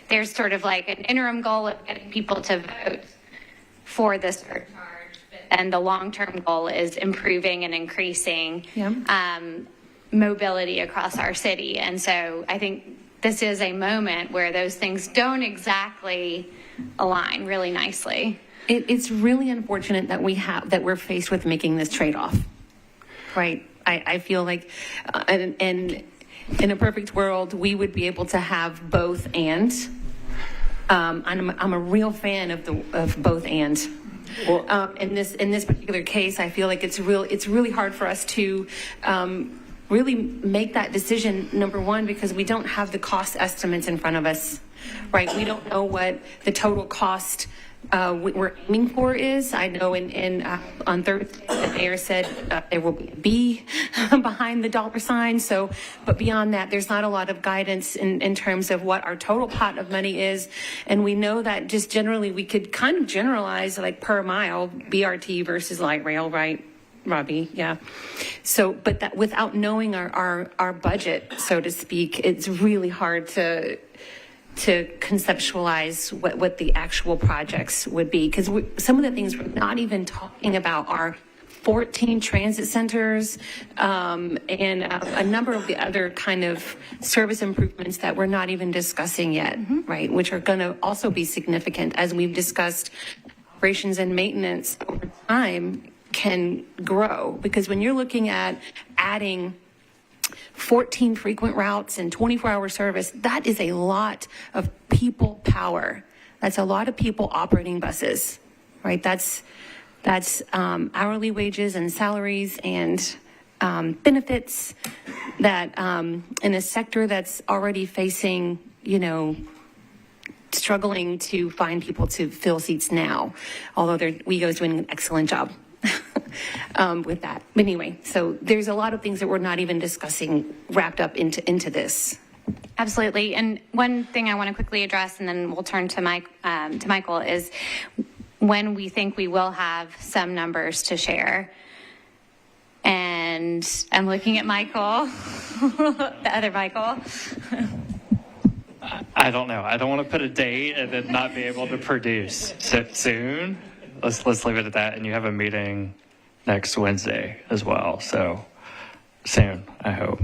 there's sort of like an interim goal of getting people to vote for the surcharge, and the long-term goal is improving and increasing mobility across our city. And so I think this is a moment where those things don't exactly align really nicely. It's really unfortunate that we're faced with making this trade-off, right? I feel like, in a perfect world, we would be able to have both and. I'm a real fan of both and. Well, in this particular case, I feel like it's really hard for us to really make that decision. Number one, because we don't have the cost estimates in front of us, right? We don't know what the total cost we're aiming for is. I know on Thursday the mayor said there will be a B behind the dollar sign. So, but beyond that, there's not a lot of guidance in terms of what our total pot of money is. And we know that just generally we could kind of generalize like per mile BRT versus light rail, right? Robbie, yeah. So, but that without knowing our budget, so to speak, it's really hard to conceptualize what the actual projects would be, because some of the things we're not even talking about are 14 transit centers and a number of the other kind of service improvements that we're not even discussing yet, right, which are going to also be significant. As we've discussed, operations and maintenance over time can grow, because when you're looking at adding 14 frequent routes and 24-hour service, that is a lot of people power. That's a lot of people operating buses, right? That's hourly wages and salaries and benefits that in a sector that's already facing, struggling to find people to fill seats now, although WeGo is doing an excellent job with that. But anyway, so there's a lot of things that we're not even discussing wrapped up into this. Absolutely. And one thing I want to quickly address, and then we'll turn to Michael, is when we think we will have some numbers to share. And I'm looking at Michael, the other Michael. I don't know. I don't want to put a date and then not be able to produce soon. Let's leave it at that. And you have a meeting next Wednesday as well, so soon, I hope.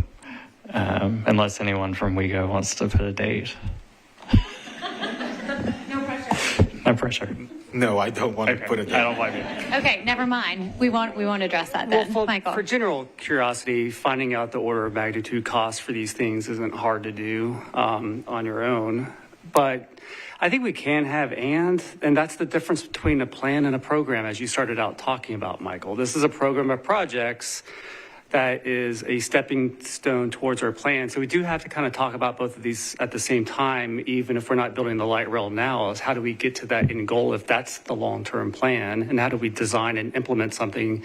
Unless anyone from WeGo wants to put a date. No pressure. No pressure. No, I don't want to put a date. I don't blame you. Okay, never mind. We won't address that then. Michael. For general curiosity, finding out the order of magnitude cost for these things isn't hard to do on your own. But I think we can have and that's the difference between a plan and a program, as you started out talking about, Michael. This is a program of projects that is a stepping stone towards our plan. So we do have to kind of talk about both of these at the same time, even if we're not building the light rail now, is how do we get to that end goal if that's the long-term plan? And how do we design and implement something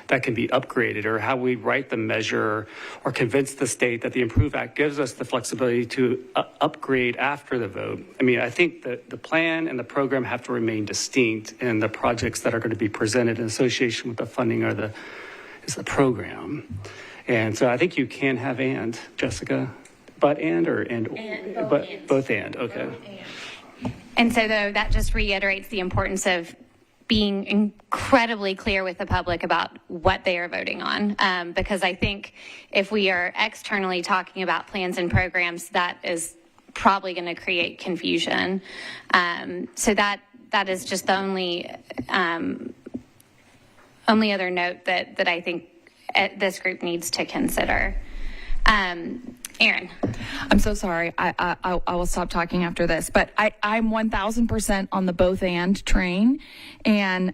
that can be upgraded, or how we write the measure or convince the state that the Improve Act gives us the flexibility to upgrade after the vote. I mean, I think that the plan and the program have to remain distinct, and the projects that are going to be presented in association with the funding are is the program. And so I think you can have and, Jessica, but and or and, both and, okay. And so though that just reiterates the importance of being incredibly clear with the public about what they are voting on. Because I think if we are externally talking about plans and programs, that is probably going to create confusion. So that is just the only other note that I think this group needs to consider. Aaron. I'm so sorry. I will stop talking after this, but I'm 1,000% on the both and train, and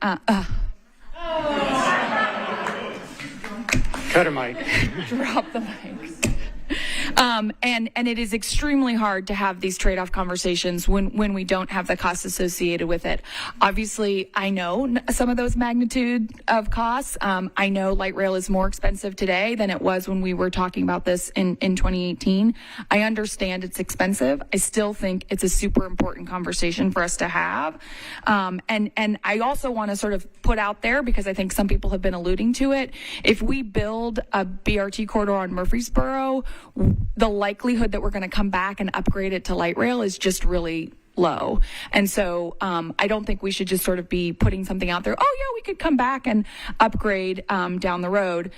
Cut her mic. drop the mic. And it is extremely hard to have these trade-off conversations when we don't have the costs associated with it. Obviously, I know some of those magnitude of costs. I know light rail is more expensive today than it was when we were talking about this in 2018. I understand it's expensive. I still think it's a super important conversation for us to have. And I also want to sort of put out there, because I think some people have been alluding to it, if we build a BRT corridor on Murfreesboro, the likelihood that we're going to come back and upgrade it to light rail is just really low. And so I don't think we should just sort of be putting something out there, oh yeah, we could come back and upgrade down the road.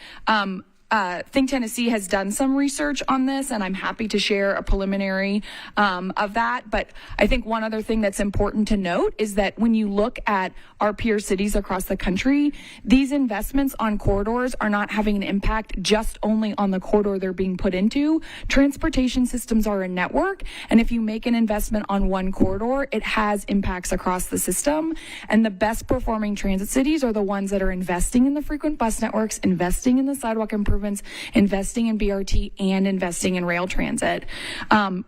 Think Tennessee has done some research on this, and I'm happy to share a preliminary of that. But I think one other thing that's important to note is that when you look at our peer cities across the country, these investments on corridors are not having an impact just only on the corridor they're being put into. Transportation systems are a network, and if you make an investment on one corridor, it has impacts across the system. And the best performing transit cities are the ones that are investing in the frequent bus networks, investing in the sidewalk improvements, investing in BRT, and investing in rail transit.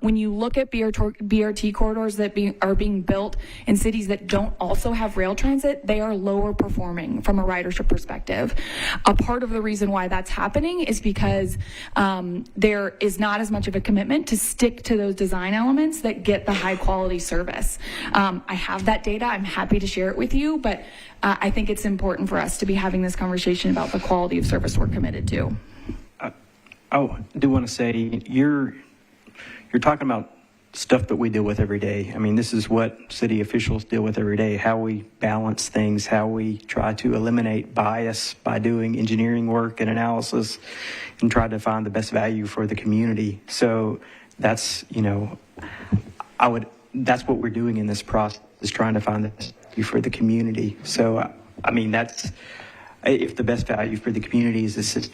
When you look at BRT corridors that are being built in cities that don't also have rail transit, they are lower performing from a ridership perspective. A part of the reason why that's happening is because there is not as much of a commitment to stick to those design elements that get the high quality service. I have that data. I'm happy to share it with you, but I think it's important for us to be having this conversation about the quality of service we're committed to. I do want to say you're talking about stuff that we deal with every day. I mean, this is what city officials deal with every day, how we balance things, how we try to eliminate bias by doing engineering work and analysis and try to find the best value for the community. So that's, that's what we're doing in this process, is trying to find the best value for the community. So, I mean, that's, if the best value for the community is this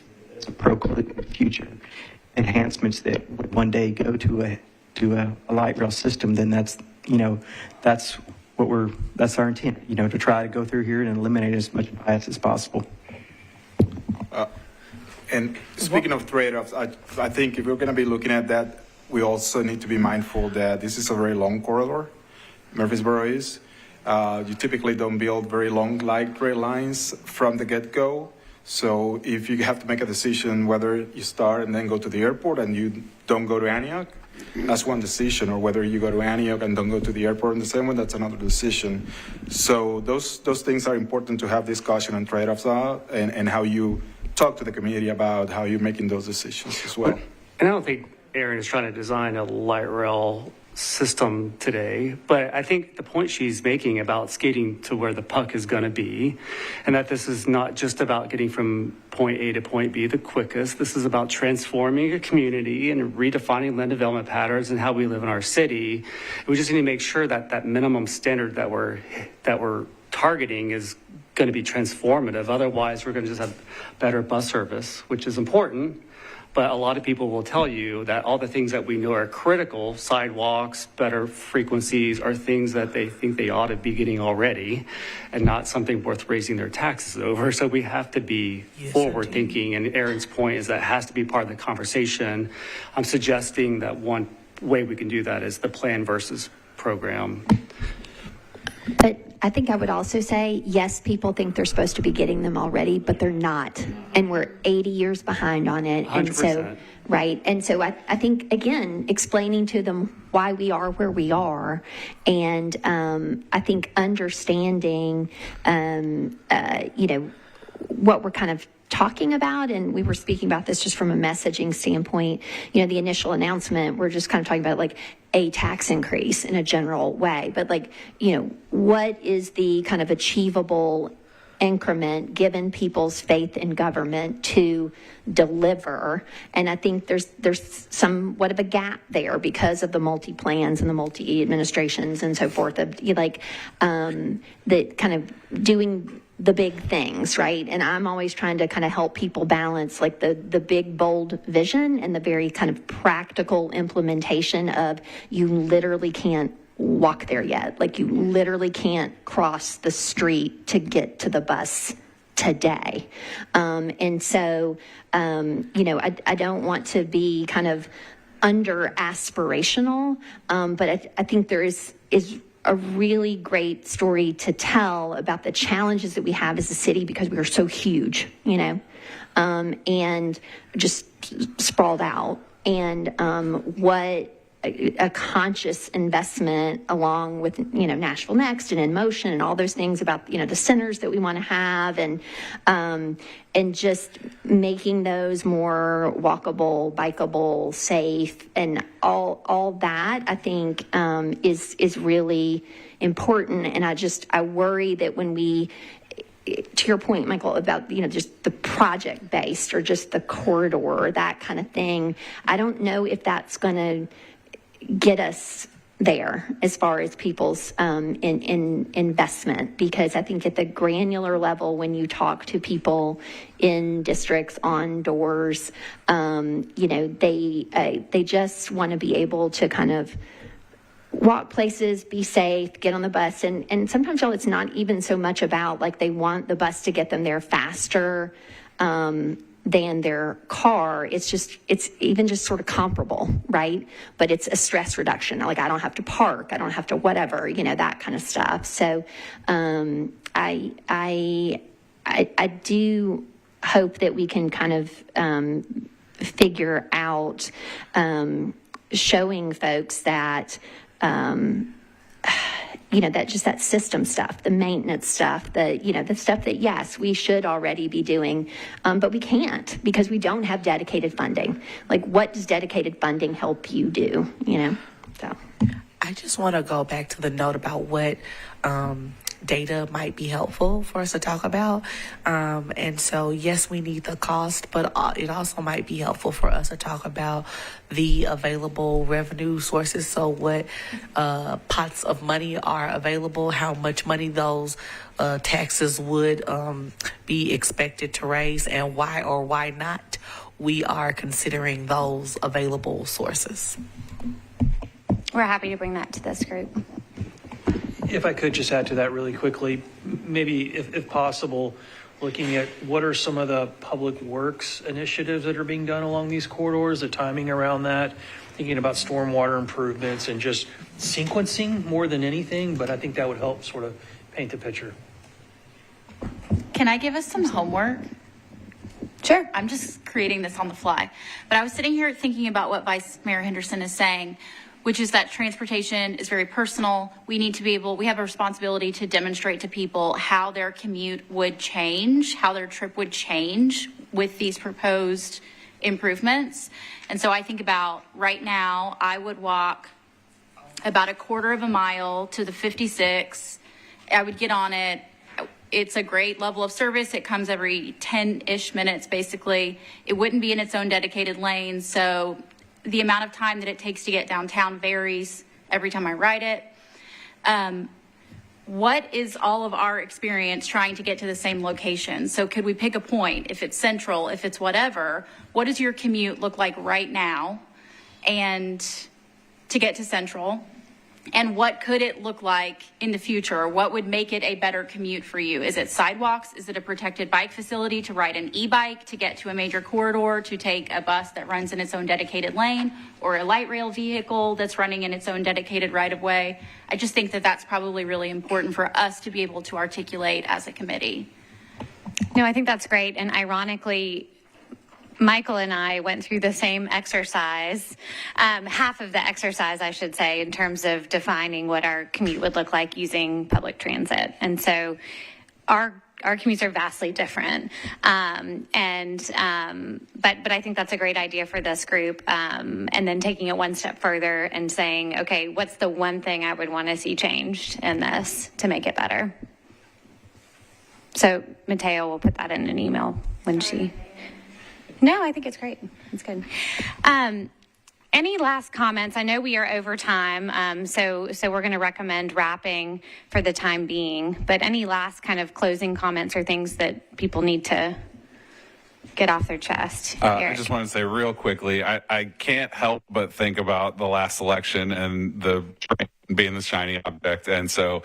appropriate future enhancements that would one day go to a light rail system, then that's our intent, to try to go through here and eliminate as much bias as possible. And speaking of trade-offs, I think if we're going to be looking at that, we also need to be mindful that this is a very long corridor. Murfreesboro is. You typically don't build very long light rail lines from the get-go. So if you have to make a decision whether you start and then go to the airport and you don't go to Antioch, that's one decision, or whether you go to Antioch and don't go to the airport in the same way, that's another decision. So those things are important to have discussion and trade-offs and how you talk to the community about how you're making those decisions as well. And I don't think Erin is trying to design a light rail system today, but I think the point she's making about skating to where the puck is going to be, and that this is not just about getting from point A to point B the quickest. This is about transforming a community and redefining land development patterns and how we live in our city. We just need to make sure that that minimum standard that we're targeting is going to be transformative. Otherwise, we're going to just have better bus service, which is important. But a lot of people will tell you that all the things that we know are critical, sidewalks, better frequencies, are things that they think they ought to be getting already and not something worth raising their taxes over. So we have to be forward thinking. And Erin's point is that has to be part of the conversation. I'm suggesting that one way we can do that is the plan versus program. But I think I would also say, yes, people think they're supposed to be getting them already, but they're not. And we're 80 years behind on it. 100%. And so, right. And so I think, again, explaining to them why we are where we are. And I think understanding, what we're kind of talking about, and we were speaking about this just from a messaging standpoint, the initial announcement, we're just kind of talking about like a tax increase in a general way, but what is the kind of achievable increment, given people's faith in government to deliver. And I think there's somewhat of a gap there because of the multi-plans and the multi-administrations and so forth, of the kind of doing the big things, right? And I'm always trying to kind of help people balance like the big, bold vision and the very kind of practical implementation of you literally can't walk there yet. Like you literally can't cross the street to get to the bus today. And so, I don't want to be kind of under aspirational, but I think there is a really great story to tell about the challenges that we have as a city because we are so huge, and just sprawled out. And what a conscious investment along with, Nashville Next and In Motion and all those things about, the centers that we want to have and just making those more walkable, bikeable, safe, and all that I think is really important. And I worry that when we, to your point, Michael, about, just the project based or just the corridor or that kind of thing, I don't know if that's going to get us there as far as people's in investment, because I think at the granular level, when you talk to people in districts on doors, they just want to be able to kind of walk places, be safe, get on the bus. And sometimes, y'all, it's not even so much about like they want the bus to get them there faster than their car. It's even just sort of comparable, right? But it's a stress reduction. Like I don't have to park, I don't have to whatever, that kind of stuff. So I do hope that we can kind of figure out showing folks that that system stuff, the maintenance stuff, the stuff that, yes, we should already be doing, but we can't because we don't have dedicated funding. Like, what does dedicated funding help you do, So I just want to go back to the note about what data might be helpful for us to talk about. And so, yes, we need the cost, but it also might be helpful for us to talk about the available revenue sources. So what pots of money are available, how much money those taxes would be expected to raise, and why or why not we are considering those available sources. We're happy to bring that to this group. If I could just add to that really quickly, maybe if possible, looking at what are some of the public works initiatives that are being done along these corridors, the timing around that, thinking about stormwater improvements and just sequencing more than anything, but I think that would help sort of paint the picture. Can I give us some homework? Sure. I'm just creating this on the fly. But I was sitting here thinking about what Vice Mayor Henderson is saying, which is that transportation is very personal. We have a responsibility to demonstrate to people how their commute would change, how their trip would change with these proposed improvements. And so I think about right now, I would walk about a quarter of a mile to the 56. I would get on it. It's a great level of service. It comes every 10-ish minutes, basically. It wouldn't be in its own dedicated lane, so the amount of time that it takes to get downtown varies every time I ride it. What is all of our experience trying to get to the same location? So could we pick a point? If it's central, if it's whatever, what does your commute look like right now and to get to central? And what could it look like in the future? What would make it a better commute for you? Is it sidewalks? Is it a protected bike facility to ride an e-bike to get to a major corridor, to take a bus that runs in its own dedicated lane, or a light rail vehicle that's running in its own dedicated right-of-way? I just think that that's probably really important for us to be able to articulate as a committee. No, I think that's great. And ironically, Michael and I went through the same exercise, half of the exercise, I should say, in terms of defining what our commute would look like using public transit. And so our commutes are vastly different. But I think that's a great idea for this group. And then taking it one step further and saying, okay, what's the one thing I would want to see changed in this to make it better? So Mateo will put that in an email when she. No, I think it's great. It's good. Any last comments? I know we are over time, so we're going to recommend wrapping for the time being. But any last kind of closing comments or things that people need to get off their chest? I just want to say real quickly, I can't help but think about the last election and the train being the shiny object. And so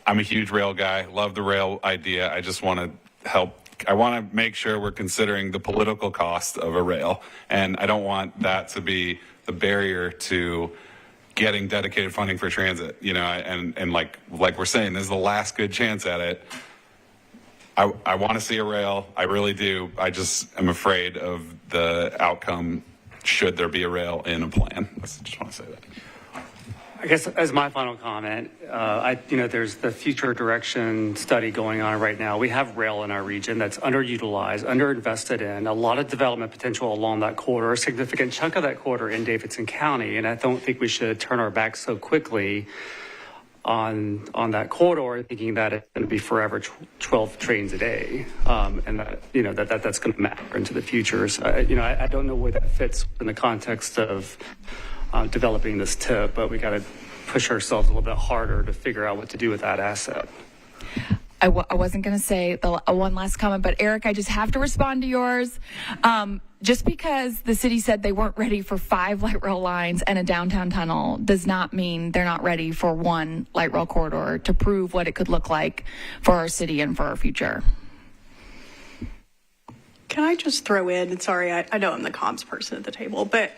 I'm a huge rail guy, love the rail idea. I just want to help. I want to make sure we're considering the political cost of a rail. And I don't want that to be the barrier to getting dedicated funding for transit, you know, and like we're saying, this is the last good chance at it. I want to see a rail. I really do. I just am afraid of the outcome should there be a rail in a plan. I just want to say that. I guess as my final comment, there's the future direction study going on right now. We have rail in our region that's underutilized, underinvested in, a lot of development potential along that corridor, a significant chunk of that corridor in Davidson County. And I don't think we should turn our back so quickly on that corridor, thinking that it's going to be forever 12 trains a day, and that that's going to matter into the future. So, I don't know where that fits in the context of developing this tip, but we got to push ourselves a little bit harder to figure out what to do with that asset. I wasn't going to say one last comment, but Eric, I just have to respond to yours. Just because the city said they weren't ready for 5 light rail lines and a downtown tunnel does not mean they're not ready for one light rail corridor to prove what it could look like for our city and for our future. Can I just throw in, and sorry, I know I'm the comms person at the table, but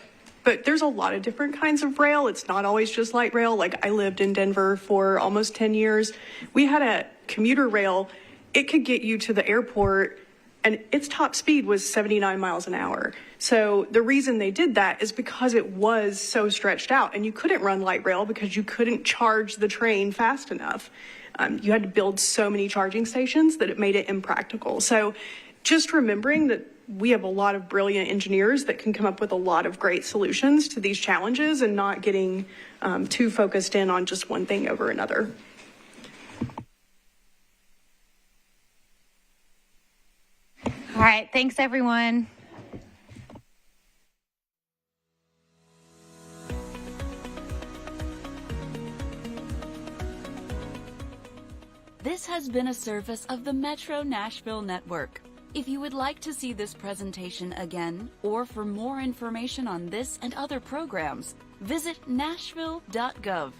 there's a lot of different kinds of rail. It's not always just light rail. Like, I lived in Denver for almost 10 years. We had a commuter rail. It could get you to the airport, and its top speed was 79 miles an hour. So the reason they did that is because it was so stretched out, and you couldn't run light rail because you couldn't charge the train fast enough. You had to build so many charging stations that it made it impractical. So just remembering that we have a lot of brilliant engineers that can come up with a lot of great solutions to these challenges, and not getting too focused in on just one thing over another. All right. Thanks, everyone. This has been a service of the Metro Nashville Network. If you would like to see this presentation again, or for more information on this and other programs, visit nashville.gov.